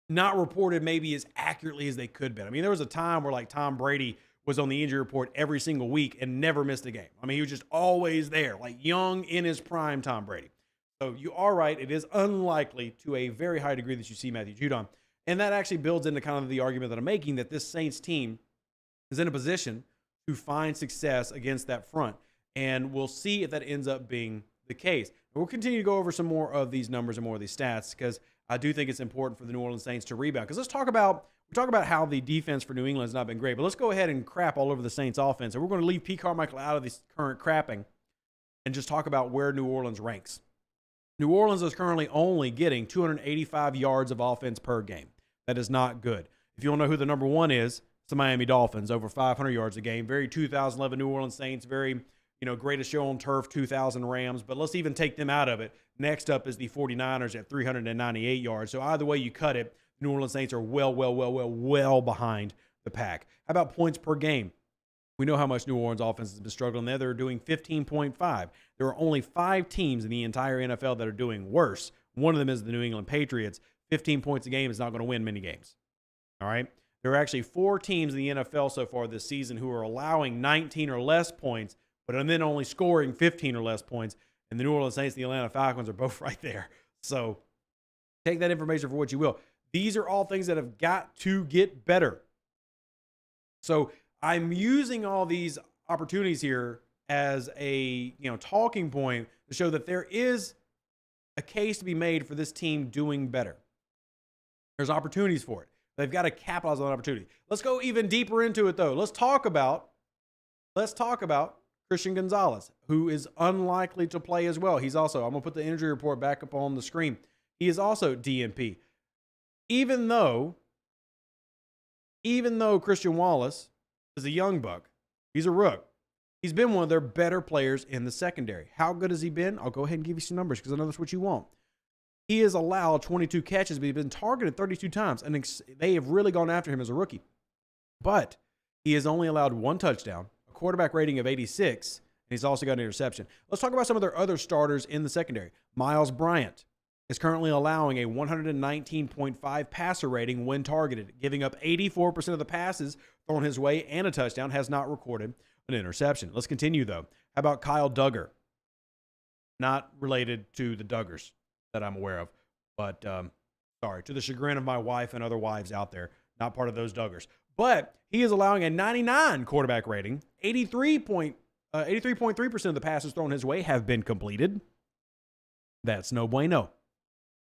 not reported maybe as accurately as they could be. I mean, there was a time where like Tom Brady was on the injury report every single week and never missed a game. I mean, he was just always there, like young in his prime Tom Brady. So you are right. It is unlikely to a very high degree that you see Matthew Judon. And that actually builds into kind of the argument that I'm making, that this Saints team is in a position to find success against that front. And we'll see if that ends up being the case. And we'll continue to go over some more of these numbers and more of these stats, because I do think it's important for the New Orleans Saints to rebound. Because we talk about how the defense for New England has not been great, but let's go ahead and crap all over the Saints offense. And we're going to leave Pete Carmichael out of this current crapping and just talk about where New Orleans ranks. New Orleans is currently only getting 285 yards of offense per game. That is not good. If you want to know who the number one is, it's the Miami Dolphins, over 500 yards a game. Very 2011 New Orleans Saints, very, greatest show on turf, 2000 Rams. But let's even take them out of it. Next up is the 49ers at 398 yards. So either way you cut it, New Orleans Saints are well behind the pack. How about points per game? We know how much New Orleans offense has been struggling there. They're doing 15.5. There are only 5 teams in the entire NFL that are doing worse. One of them is the New England Patriots. 15 points a game is not going to win many games. All right? There are actually 4 teams in the NFL so far this season who are allowing 19 or less points, but then only scoring 15 or less points. And the New Orleans Saints and the Atlanta Falcons are both right there. So take that information for what you will. These are all things that have got to get better. So I'm using all these opportunities here as a talking point to show that there is a case to be made for this team doing better. There's opportunities for it. They've got to capitalize on opportunity. Let's go even deeper into it, though. Let's talk about Christian Gonzalez, who is unlikely to play as well. He's also, I'm going to put the injury report back up on the screen. He is also DNP. Even though Christian Wallace is a young buck, he's a rook. He's been one of their better players in the secondary. How good has he been? I'll go ahead and give you some numbers because I know that's what you want. He has allowed 22 catches, but he's been targeted 32 times, and they have really gone after him as a rookie. But he has only allowed 1 touchdown, a quarterback rating of 86, and he's also got an interception. Let's talk about some of their other starters in the secondary. Miles Bryant is currently allowing a 119.5 passer rating when targeted, giving up 84% of the passes thrown his way and a touchdown, has not recorded an interception. Let's continue, though. How about Kyle Duggar? Not related to the Duggars that I'm aware of, but sorry, to the chagrin of my wife and other wives out there, not part of those Duggars. But he is allowing a 99 quarterback rating. 83.3% of the passes thrown his way have been completed. That's no bueno.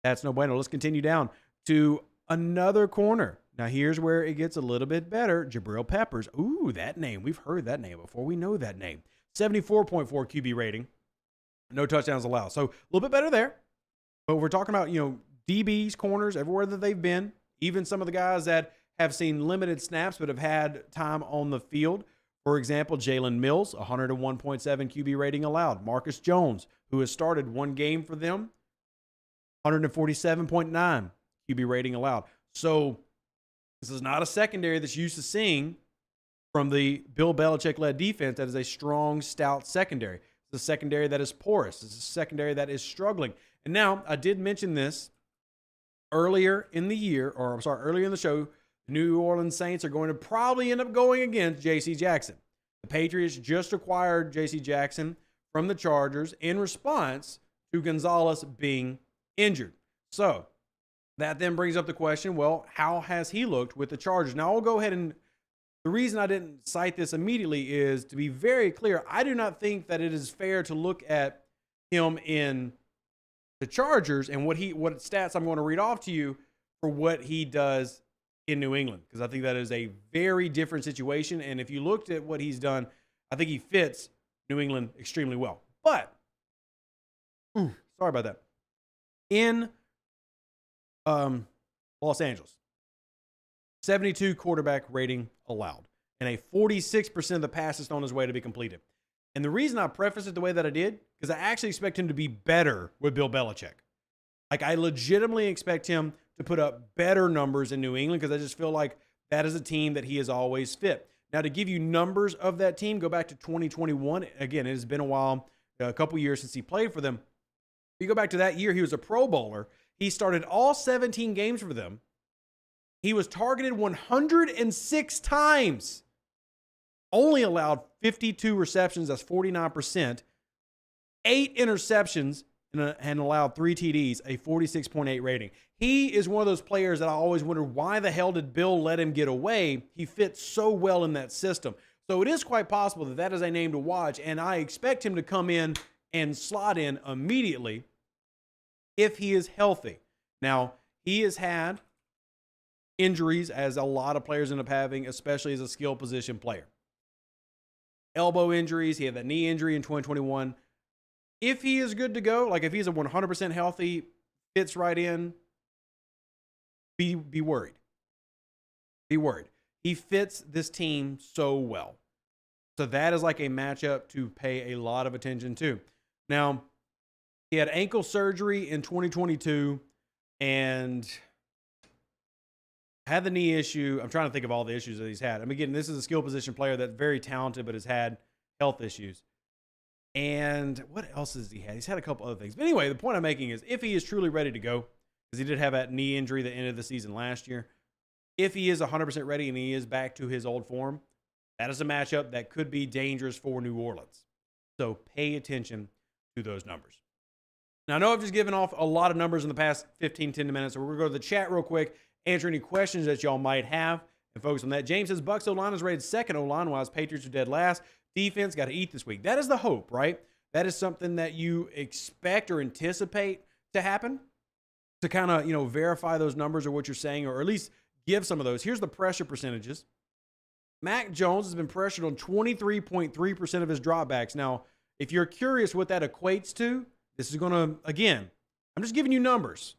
That's no bueno. Let's continue down to another corner. Now, here's where it gets a little bit better. Jabril Peppers. Ooh, that name. We've heard that name before. We know that name. 74.4 QB rating. No touchdowns allowed. So a little bit better there. But we're talking about, DBs, corners, everywhere that they've been. Even some of the guys that have seen limited snaps but have had time on the field. For example, Jalen Mills, 101.7 QB rating allowed. Marcus Jones, who has started 1 game for them, 147.9 QB rating allowed. So this is not a secondary that's used to seeing from the Bill Belichick-led defense that is a strong, stout secondary. It's a secondary that is porous. It's a secondary that is struggling. And now, I did mention this earlier in the show. The New Orleans Saints are going to probably end up going against J.C. Jackson. The Patriots just acquired J.C. Jackson from the Chargers in response to Gonzalez being injured. So that then brings up the question, well, how has he looked with the Chargers? Now, I'll go ahead and the reason I didn't cite this immediately is to be very clear. I do not think that it is fair to look at him in the Chargers and what stats I'm going to read off to you for what he does in New England, because I think that is a very different situation. And if you looked at what he's done, I think he fits New England extremely well. But, sorry about that. In Los Angeles, 72 quarterback rating allowed, and a 46% of the passes on his way to be completed. And the reason I preface it the way that I did, because I actually expect him to be better with Bill Belichick. Like, I legitimately expect him to put up better numbers in New England, because I just feel like that is a team that he has always fit. Now, to give you numbers of that team, go back to 2021. Again, it has been a while, a couple years since he played for them. If you go back to that year, he was a Pro Bowler. He started all 17 games for them. He was targeted 106 times. Only allowed 52 receptions, that's 49%. 8 interceptions, and allowed 3 TDs, a 46.8 rating. He is one of those players that I always wondered, why the hell did Bill let him get away? He fits so well in that system. So it is quite possible that that is a name to watch, and I expect him to come in and slot in immediately if he is healthy. Now, he has had injuries, as a lot of players end up having, especially as a skill position player. Elbow injuries, he had that knee injury in 2021. If he is good to go, like if he's a 100% healthy, fits right in, be worried. Be worried. He fits this team so well. So that is like a matchup to pay a lot of attention to. Now, he had ankle surgery in 2022 and had the knee issue. I'm trying to think of all the issues that he's had. I mean, again, this is a skill position player that's very talented, but has had health issues. And what else has he had? He's had a couple other things. But anyway, the point I'm making is if he is truly ready to go, because he did have that knee injury that ended the season last year, if he is 100% ready and he is back to his old form, that is a matchup that could be dangerous for New Orleans. So pay attention to those numbers. Now, I know I've just given off a lot of numbers in the past 15, 10 minutes, so we're going to go to the chat real quick, answer any questions that y'all might have, and focus on that. James says, Bucks O-line is rated second O-line, while Patriots are dead last. Defense got to eat this week. That is the hope, right? That is something that you expect or anticipate to happen to kind of, verify those numbers or what you're saying, or at least give some of those. Here's the pressure percentages. Mac Jones has been pressured on 23.3% of his dropbacks. Now, if you're curious what that equates to, this is going to, again, I'm just giving you numbers.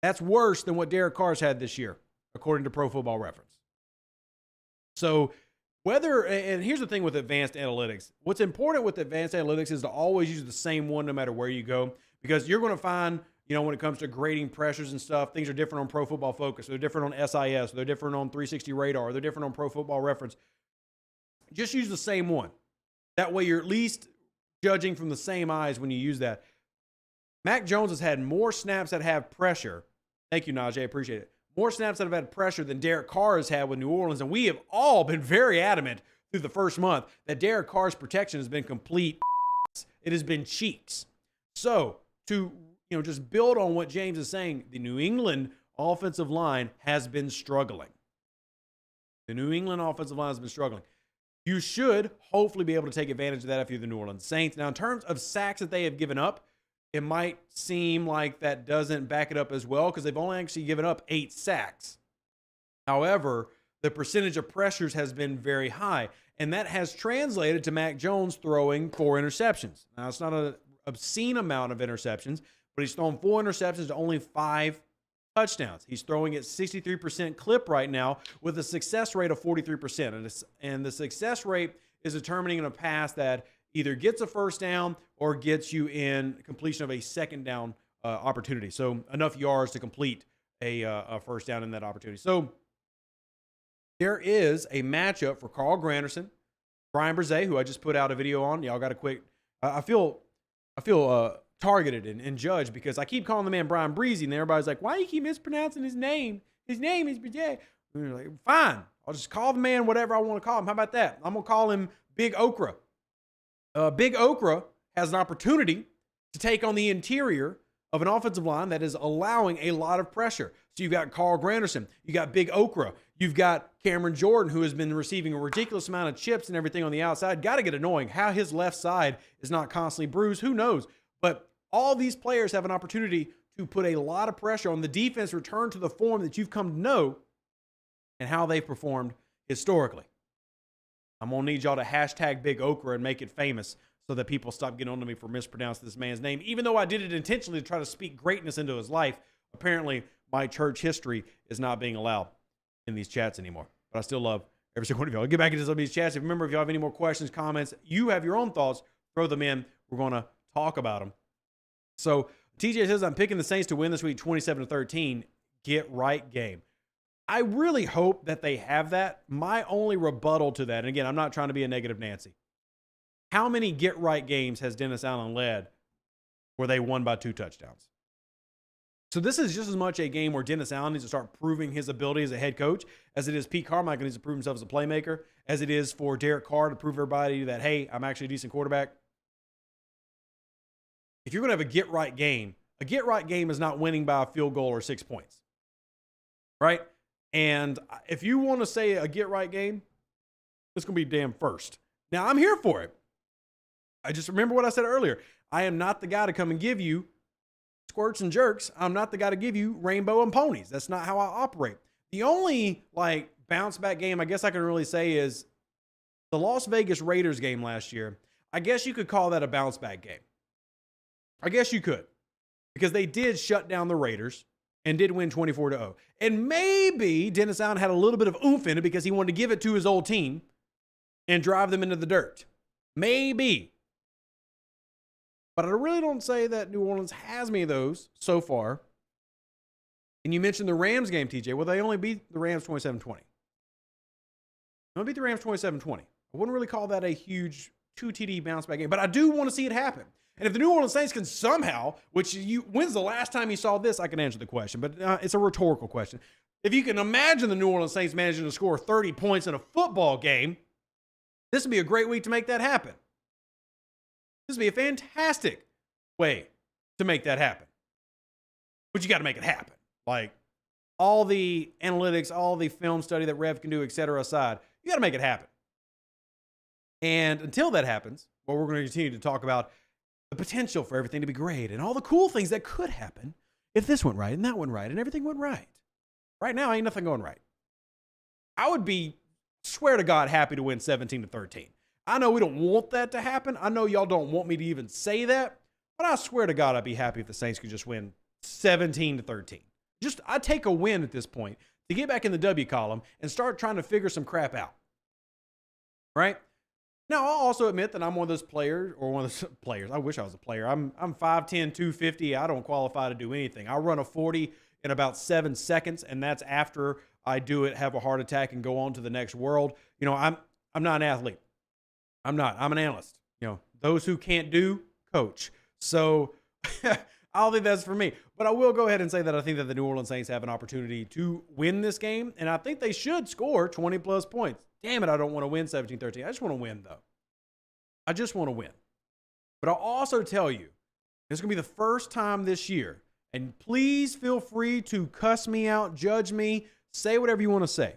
That's worse than what Derek Carr's had this year, according to Pro Football Reference. So and here's the thing with advanced analytics. What's important with advanced analytics is to always use the same one no matter where you go, because you're going to find, when it comes to grading pressures and stuff, things are different on Pro Football Focus. They're different on SIS. They're different on 360 Radar. They're different on Pro Football Reference. Just use the same one. That way you're at least judging from the same eyes when you use that. Mac Jones has had more snaps that have pressure. Thank you, Najee. I appreciate it. More snaps that have had pressure than Derek Carr has had with New Orleans. And we have all been very adamant through the first month that Derek Carr's protection has been complete. It has been cheeks. So to, just build on what James is saying, the New England offensive line has been struggling. The New England offensive line has been struggling. You should hopefully be able to take advantage of that if you're the New Orleans Saints. Now, in terms of sacks that they have given up, it might seem like that doesn't back it up as well because they've only actually given up 8 sacks. However, the percentage of pressures has been very high, and that has translated to Mac Jones throwing 4 interceptions. Now, it's not an obscene amount of interceptions, but he's thrown 4 interceptions to only 5 touchdowns. He's throwing at 63% clip right now with a success rate of 43%. And the success rate is determining in a pass that either gets a first down or gets you in completion of a second down opportunity. So enough yards to complete a first down in that opportunity. So there is a matchup for Carl Granderson, Brian Brzee, who I just put out a video on. Y'all got a quick. I feel targeted and judged because I keep calling the man Brian Breezy, and everybody's like, "Why do you keep mispronouncing his name? His name is Brzee." Like, fine, I'll just call the man whatever I want to call him. How about that? I'm gonna call him Big Okra. Big Okra has an opportunity to take on the interior of an offensive line that is allowing a lot of pressure. So you've got Carl Granderson, you got Big Okra, you've got Cameron Jordan, who has been receiving a ridiculous amount of chips and everything on the outside. Got to get annoying. How his left side is not constantly bruised, who knows? But all these players have an opportunity to put a lot of pressure on the defense, return to the form that you've come to know and how they've performed historically. I'm going to need y'all to hashtag Big Okra and make it famous so that people stop getting on to me for mispronouncing this man's name. Even though I did it intentionally to try to speak greatness into his life, apparently my church history is not being allowed in these chats anymore. But I still love every single one of y'all. I'll get back into some of these chats. Remember, if y'all have any more questions, comments, you have your own thoughts, throw them in. We're going to talk about them. So TJ says, I'm picking the Saints to win this week 27-13. Get right game. I really hope that they have that. My only rebuttal to that, and again, I'm not trying to be a negative Nancy. How many get-right games has Dennis Allen led where they won by 2 touchdowns? So this is just as much a game where Dennis Allen needs to start proving his ability as a head coach as it is Pete Carmichael needs to prove himself as a playmaker, as it is for Derek Carr to prove everybody that, hey, I'm actually a decent quarterback. If you're going to have a get-right game is not winning by a field goal or 6 points, right? And if you want to say a get-right game, it's going to be damn first. Now, I'm here for it. I just remember what I said earlier. I am not the guy to come and give you squirts and jerks. I'm not the guy to give you rainbow and ponies. That's not how I operate. The only, bounce-back game I guess I can really say is the Las Vegas Raiders game last year. I guess you could call that a bounce-back game. I guess you could. Because they did shut down the Raiders and did win 24-0. And maybe Dennis Allen had a little bit of oomph in it because he wanted to give it to his old team and drive them into the dirt. Maybe. But I really don't say that New Orleans has many of those so far. And you mentioned the Rams game, TJ. Well, they only beat the Rams 27-20. They only beat the Rams 27-20. I wouldn't really call that a huge 2 TD bounce back game, but I do want to see it happen. And if the New Orleans Saints can somehow, when's the last time you saw this? I can answer the question, but it's a rhetorical question. If you can imagine the New Orleans Saints managing to score 30 points in a football game, this would be a great week to make that happen. This would be a fantastic way to make that happen. But you got to make it happen. All the analytics, all the film study that Rev can do, et cetera, aside, you got to make it happen. And until that happens, we're going to continue to talk about the potential for everything to be great and all the cool things that could happen if this went right and that went right and everything went right. Right now, ain't nothing going right. I would be swear to God, happy to win 17-13. I know we don't want that to happen. I know y'all don't want me to even say that, but I swear to God, I'd be happy if the Saints could just win 17-13. I'd take a win at this point to get back in the W column and start trying to figure some crap out. Right? Now, I'll also admit that I'm one of those players, or one of those players. I wish I was a player. I'm 5'10", 250. I don't qualify to do anything. I'll run a 40 in about 7 seconds, and that's after I do it, have a heart attack, and go on to the next world. You know, I'm not an athlete. I'm not. I'm an analyst. You know, those who can't do, coach. So I don't think that's for me. But I will go ahead and say that I think that the New Orleans Saints have an opportunity to win this game, and I think they should score 20-plus points. Damn it, I don't want to win 17-13. I just want to win, though. I just want to win. But I'll also tell you, this is going to be the first time this year, and please feel free to cuss me out, judge me, say whatever you want to say.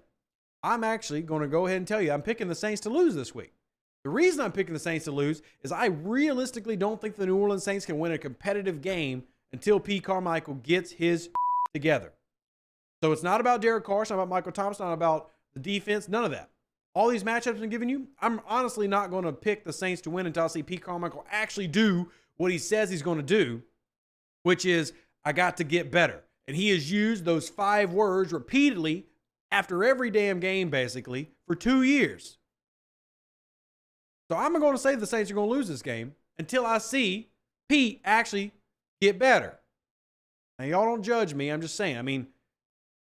I'm actually going to go ahead and tell you I'm picking the Saints to lose this week. The reason I'm picking the Saints to lose is I realistically don't think the New Orleans Saints can win a competitive game until Pete Carmichael gets his together. So it's not about Derek Carr, it's not about Michael Thomas, not about the defense, none of that. All these matchups I'm giving you, I'm honestly not going to pick the Saints to win until I see Pete Carmichael actually do what he says he's going to do, which is, I got to get better. And he has used those 5 words repeatedly after every damn game, basically, for 2 years. So I'm going to say the Saints are going to lose this game until I see Pete actually get better. Now, y'all don't judge me. I'm just saying. I mean,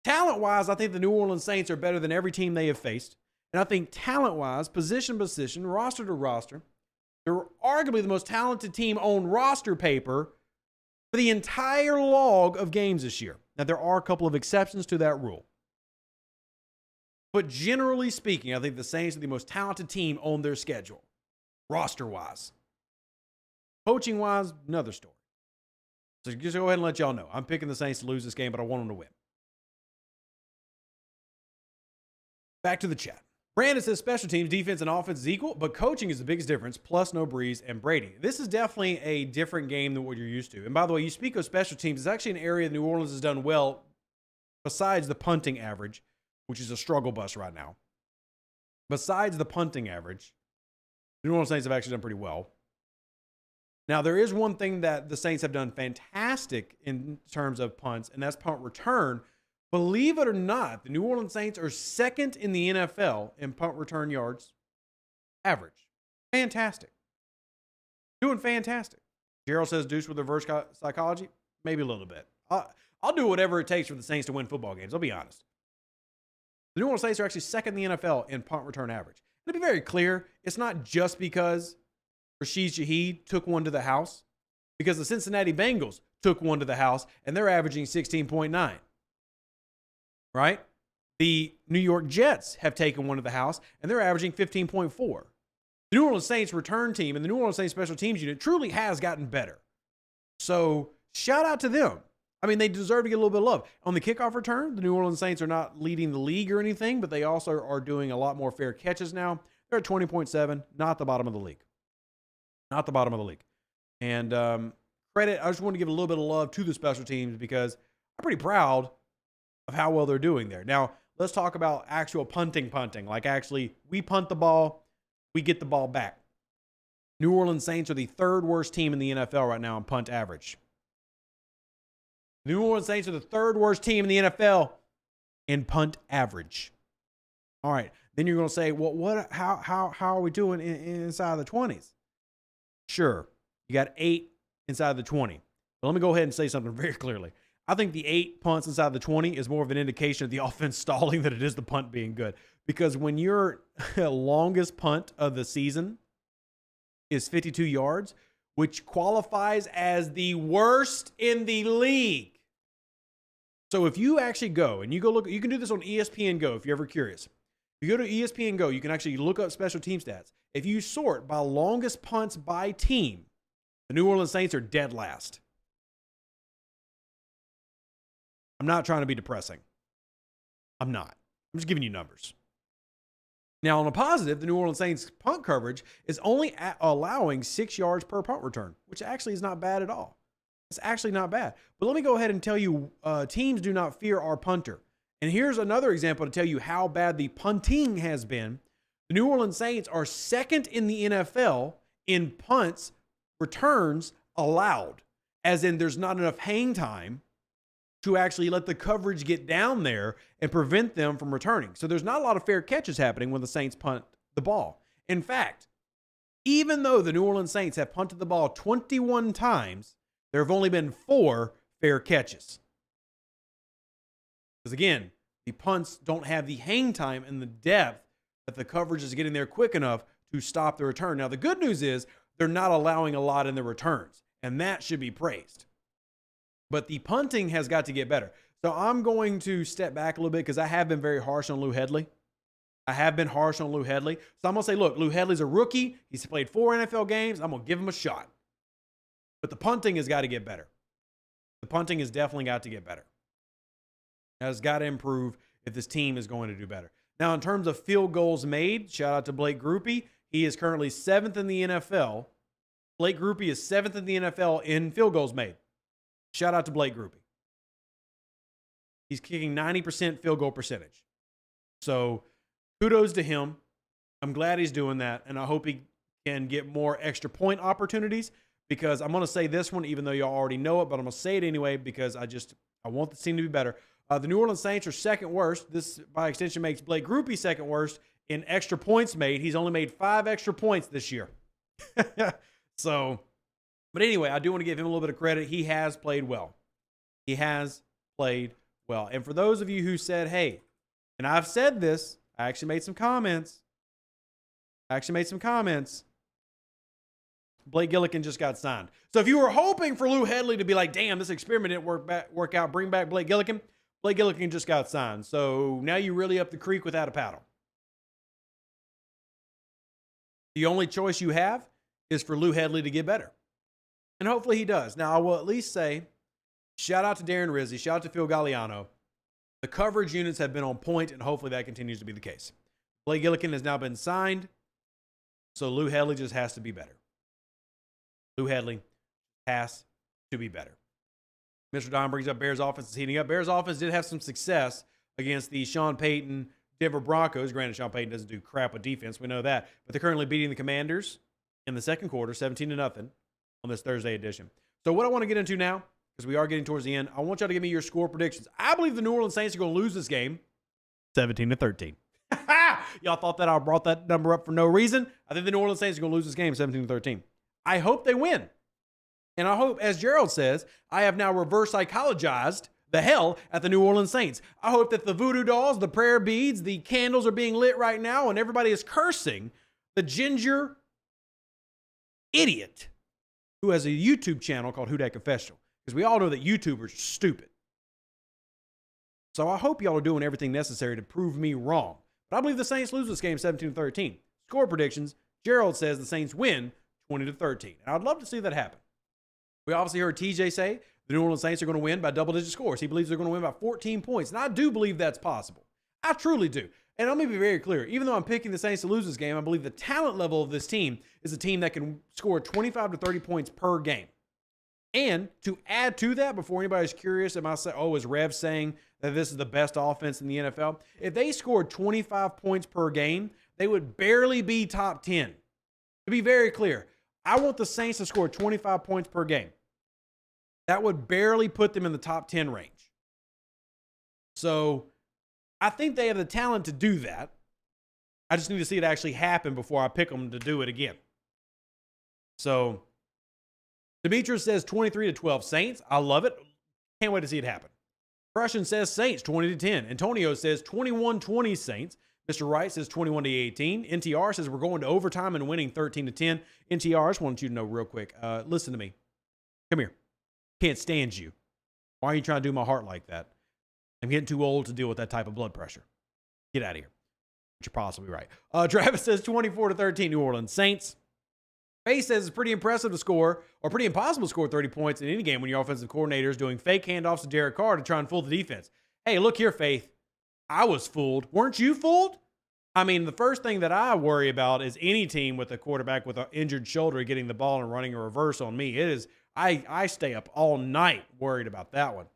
talent-wise, I think the New Orleans Saints are better than every team they have faced. And I think talent-wise, position to position, roster to roster, they're arguably the most talented team on roster paper for the entire log of games this year. Now, there are a couple of exceptions to that rule. But generally speaking, I think the Saints are the most talented team on their schedule, roster-wise. Coaching-wise, another story. So just go ahead and let y'all know. I'm picking the Saints to lose this game, but I want them to win. Back to the chat. Brandon says special teams, defense, and offense is equal, but coaching is the biggest difference, plus no Breeze and Brady. This is definitely a different game than what you're used to. And by the way, you speak of special teams. It's actually an area New Orleans has done well besides the punting average, which is a struggle bus right now. Besides the punting average, the New Orleans Saints have actually done pretty well. Now, there is one thing that the Saints have done fantastic in terms of punts, and that's punt return. Believe it or not, the New Orleans Saints are second in the NFL in punt return yards average. Fantastic. Doing fantastic. Gerald says Deuce with reverse psychology. Maybe a little bit. I'll do whatever it takes for the Saints to win football games. I'll be honest. The New Orleans Saints are actually second in the NFL in punt return average. And to be very clear, it's not just because Rashid Shaheed took one to the house, because the Cincinnati Bengals took one to the house, and they're averaging 16.9. Right? The New York Jets have taken one to the house, and they're averaging 15.4. The New Orleans Saints return team and the New Orleans Saints special teams unit truly has gotten better. So shout out to them. I mean, they deserve to get a little bit of love. On the kickoff return, the New Orleans Saints are not leading the league or anything, but they also are doing a lot more fair catches now. They're at 20.7, not the bottom of the league. Not the bottom of the league. And credit, I just want to give a little bit of love to the special teams because I'm pretty proud of how well they're doing there. Now, let's talk about actual punting. Like actually, we punt the ball, we get the ball back. New Orleans Saints are the 3rd worst team in the NFL right now in punt average. New Orleans Saints are the 3rd worst team in the NFL in punt average. All right, then you're going to say, well, how are we doing inside the 20s? Sure, you got 8 inside the 20. But let me go ahead and say something very clearly. I think the 8 punts inside the 20 is more of an indication of the offense stalling than it is the punt being good. Because when your longest punt of the season is 52 yards, which qualifies as the worst in the league. So if you actually go and you go look, you can do this on ESPN Go if you're ever curious. If you go to ESPN Go, you can actually look up special team stats. If you sort by longest punts by team, the New Orleans Saints are dead last. I'm not trying to be depressing. I'm not. I'm just giving you numbers. Now, on a positive, the New Orleans Saints punt coverage is only allowing 6 yards per punt return, which actually is not bad at all. It's actually not bad. But let me go ahead and tell you, teams do not fear our punter. And here's another example to tell you how bad the punting has been. The New Orleans Saints are second in the NFL in punts, returns allowed, as in there's not enough hang time to actually let the coverage get down there and prevent them from returning. So there's not a lot of fair catches happening when the Saints punt the ball. In fact, even though the New Orleans Saints have punted the ball 21 times, there have only been 4 fair catches. Because again, the punts don't have the hang time and the depth that the coverage is getting there quick enough to stop the return. Now, the good news is they're not allowing a lot in the returns, and that should be praised. But the punting has got to get better. So I'm going to step back a little bit because I have been very harsh on Lou Hedley. So I'm going to say, look, Lou Hedley's a rookie. He's played 4 NFL games. I'm going to give him a shot. But the punting has got to get better. The punting has definitely got to get better. It has got to improve if this team is going to do better. Now, in terms of field goals made, shout out to Blake Grupe. He is currently 7th in the NFL. Blake Grupe is 7th in the NFL in field goals made. Shout out to Blake Grupe. He's kicking 90% field goal percentage. So kudos to him. I'm glad he's doing that, and I hope he can get more extra point opportunities because I'm going to say this one, even though y'all already know it, but I'm going to say it anyway because I want the team to be better. The New Orleans Saints are second worst. This, by extension, makes Blake Grupe second worst in extra points made. He's only made 5 extra points this year. But anyway, I do want to give him a little bit of credit. He has played well. And for those of you who said, hey, and I've said this, I actually made some comments. Blake Gillikin just got signed. So if you were hoping for Lou Hedley to be like, damn, this experiment didn't work out, bring back Blake Gillikin just got signed. So now you really up the creek without a paddle. The only choice you have is for Lou Hedley to get better. And hopefully he does. Now, I will at least say, shout out to Darren Rizzi, shout out to Phil Galliano. The coverage units have been on point, and hopefully that continues to be the case. Blake Gillikin has now been signed, so Lou Hedley just has to be better. Mr. Don brings up Bears offense is heating up. Bears offense did have some success against the Sean Payton Denver Broncos. Granted, Sean Payton doesn't do crap with defense. We know that. But they're currently beating the Commanders in the second quarter, 17-0 on this Thursday edition. So what I want to get into now, because we are getting towards the end, I want y'all to give me your score predictions. I believe the New Orleans Saints are going to lose this game 17-13. Y'all thought that I brought that number up for no reason. I think the New Orleans Saints are going to lose this game 17-13. I hope they win. And I hope, as Gerald says, I have now reverse psychologized the hell at the New Orleans Saints. I hope that the voodoo dolls, the prayer beads, the candles are being lit right now, and everybody is cursing the ginger idiot who has a YouTube channel called Confessional. Because we all know that YouTubers are stupid. So I hope y'all are doing everything necessary to prove me wrong. But I believe the Saints lose this game 17-13. Score predictions, Gerald says the Saints win 20-13. And I'd love to see that happen. We obviously heard TJ say the New Orleans Saints are going to win by double-digit scores. He believes they're going to win by 14 points. And I do believe that's possible. I truly do. And let me be very clear. Even though I'm picking the Saints to lose this game, I believe the talent level of this team is a team that can score 25 to 30 points per game. And to add to that, before anybody's curious, is Rev saying that this is the best offense in the NFL? If they scored 25 points per game, they would barely be top 10. To be very clear, I want the Saints to score 25 points per game. That would barely put them in the top 10 range. So I think they have the talent to do that. I just need to see it actually happen before I pick them to do it again. So Demetrius says 23-12 Saints. I love it. Can't wait to see it happen. Prussian says Saints 20-10. Antonio says 21-20 Saints. Mr. Wright says 21-18. NTR says we're going to overtime and winning 13-10. NTR, I just wanted you to know real quick. Listen to me. Come here. Can't stand you. Why are you trying to do my heart like that? I'm getting too old to deal with that type of blood pressure. Get out of here. But you're possibly right. Travis says 24-13 New Orleans Saints. Faye says it's pretty impressive to score, or pretty impossible to score 30 points in any game when your offensive coordinator is doing fake handoffs to Derek Carr to try and fool the defense. Hey, look here, Faith. I was fooled. Weren't you fooled? I mean, the first thing that I worry about is any team with a quarterback with an injured shoulder getting the ball and running a reverse on me. I stay up all night worried about that one.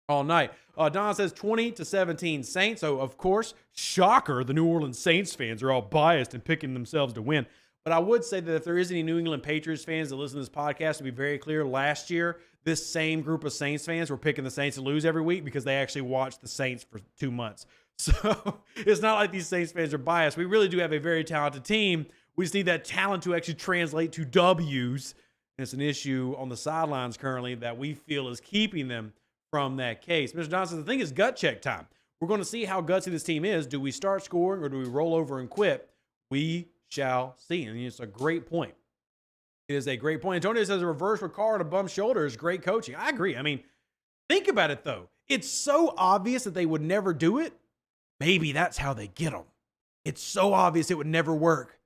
all night. Don says 20-17 Saints. So, of course, shocker, the New Orleans Saints fans are all biased and picking themselves to win. But I would say that if there is any New England Patriots fans that listen to this podcast, to be very clear, last year, this same group of Saints fans were picking the Saints to lose every week because they actually watched the Saints for 2 months. So it's not like these Saints fans are biased. We really do have a very talented team. We just need that talent to actually translate to W's. And it's an issue on the sidelines currently that we feel is keeping them from that case. Mr. Johnson, the thing is gut check time. We're going to see how gutsy this team is. Do we start scoring or do we roll over and quit? We shall see. And it's a great point. It is a great point. Antonio says a reverse with Carr on a bum shoulder is great coaching. I agree. I mean, think about it, though. It's so obvious that they would never do it. Maybe that's how they get them. It's so obvious it would never work.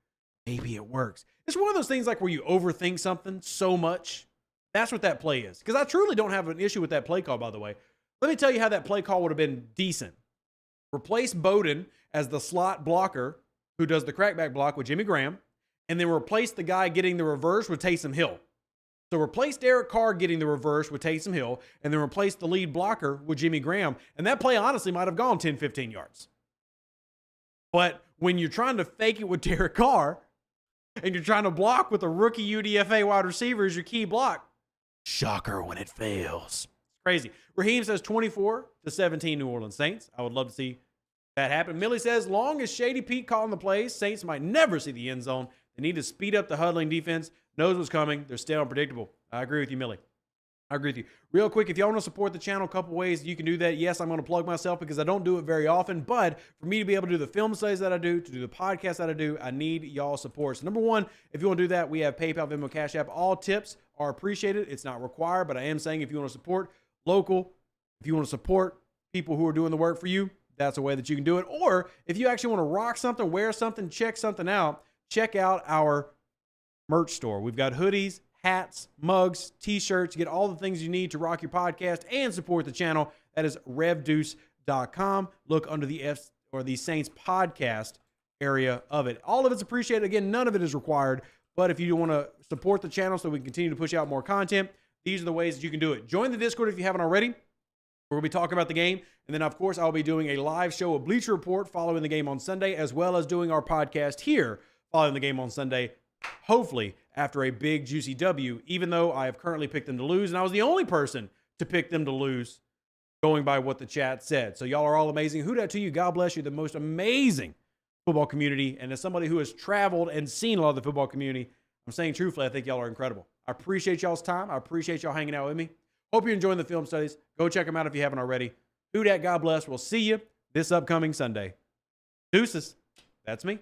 Maybe it works. It's one of those things like where you overthink something so much. That's what that play is. Because I truly don't have an issue with that play call, by the way. Let me tell you how that play call would have been decent. Replace Bowden as the slot blocker who does the crackback block with Jimmy Graham, and then replace the guy getting the reverse with Taysom Hill. So replace Derek Carr getting the reverse with Taysom Hill, and then replace the lead blocker with Jimmy Graham. And that play honestly might have gone 10, 15 yards. But when you're trying to fake it with Derek Carr, and you're trying to block with a rookie UDFA wide receiver as your key block, shocker when it fails. It's crazy. Raheem says 24-17 New Orleans Saints. I would love to see that happen. Millie says, long as Shady Pete calling the plays, Saints might never see the end zone. They need to speed up the huddling defense. Knows what's coming. They're still unpredictable. I agree with you, Millie. I agree with you. Real quick, if y'all want to support the channel, a couple ways you can do that. Yes, I'm going to plug myself because I don't do it very often, but for me to be able to do the film studies that I do, to do the podcast that I do, I need y'all support. So number one, if you want to do that, we have PayPal, Venmo, Cash App. All tips are appreciated. It's not required, but I am saying if you want to support local, if you want to support people who are doing the work for you, that's a way that you can do it. Or if you actually want to rock something, wear something, check something out, check out our merch store. We've got hoodies, hats, mugs, t-shirts. Get all the things you need to rock your podcast and support the channel. That is revdeuce.com. Look under the F or the Saints podcast area of it. All of it's appreciated. Again, none of it is required. But if you want to support the channel so we can continue to push out more content, these are the ways that you can do it. Join the Discord if you haven't already. We're going to be talking about the game. And then, of course, I'll be doing a live show of Bleacher Report following the game on Sunday, as well as doing our podcast here following the game on Sunday, hopefully after a big, juicy W, even though I have currently picked them to lose. And I was the only person to pick them to lose going by what the chat said. So y'all are all amazing. Who dat to you. God bless you. The most amazing football community. And as somebody who has traveled and seen a lot of the football community, I'm saying truthfully, I think y'all are incredible. I appreciate y'all's time. I appreciate y'all hanging out with me. Hope you're enjoying the film studies. Go check them out if you haven't already. Who dat, God bless. We'll see you this upcoming Sunday. Deuces. That's me.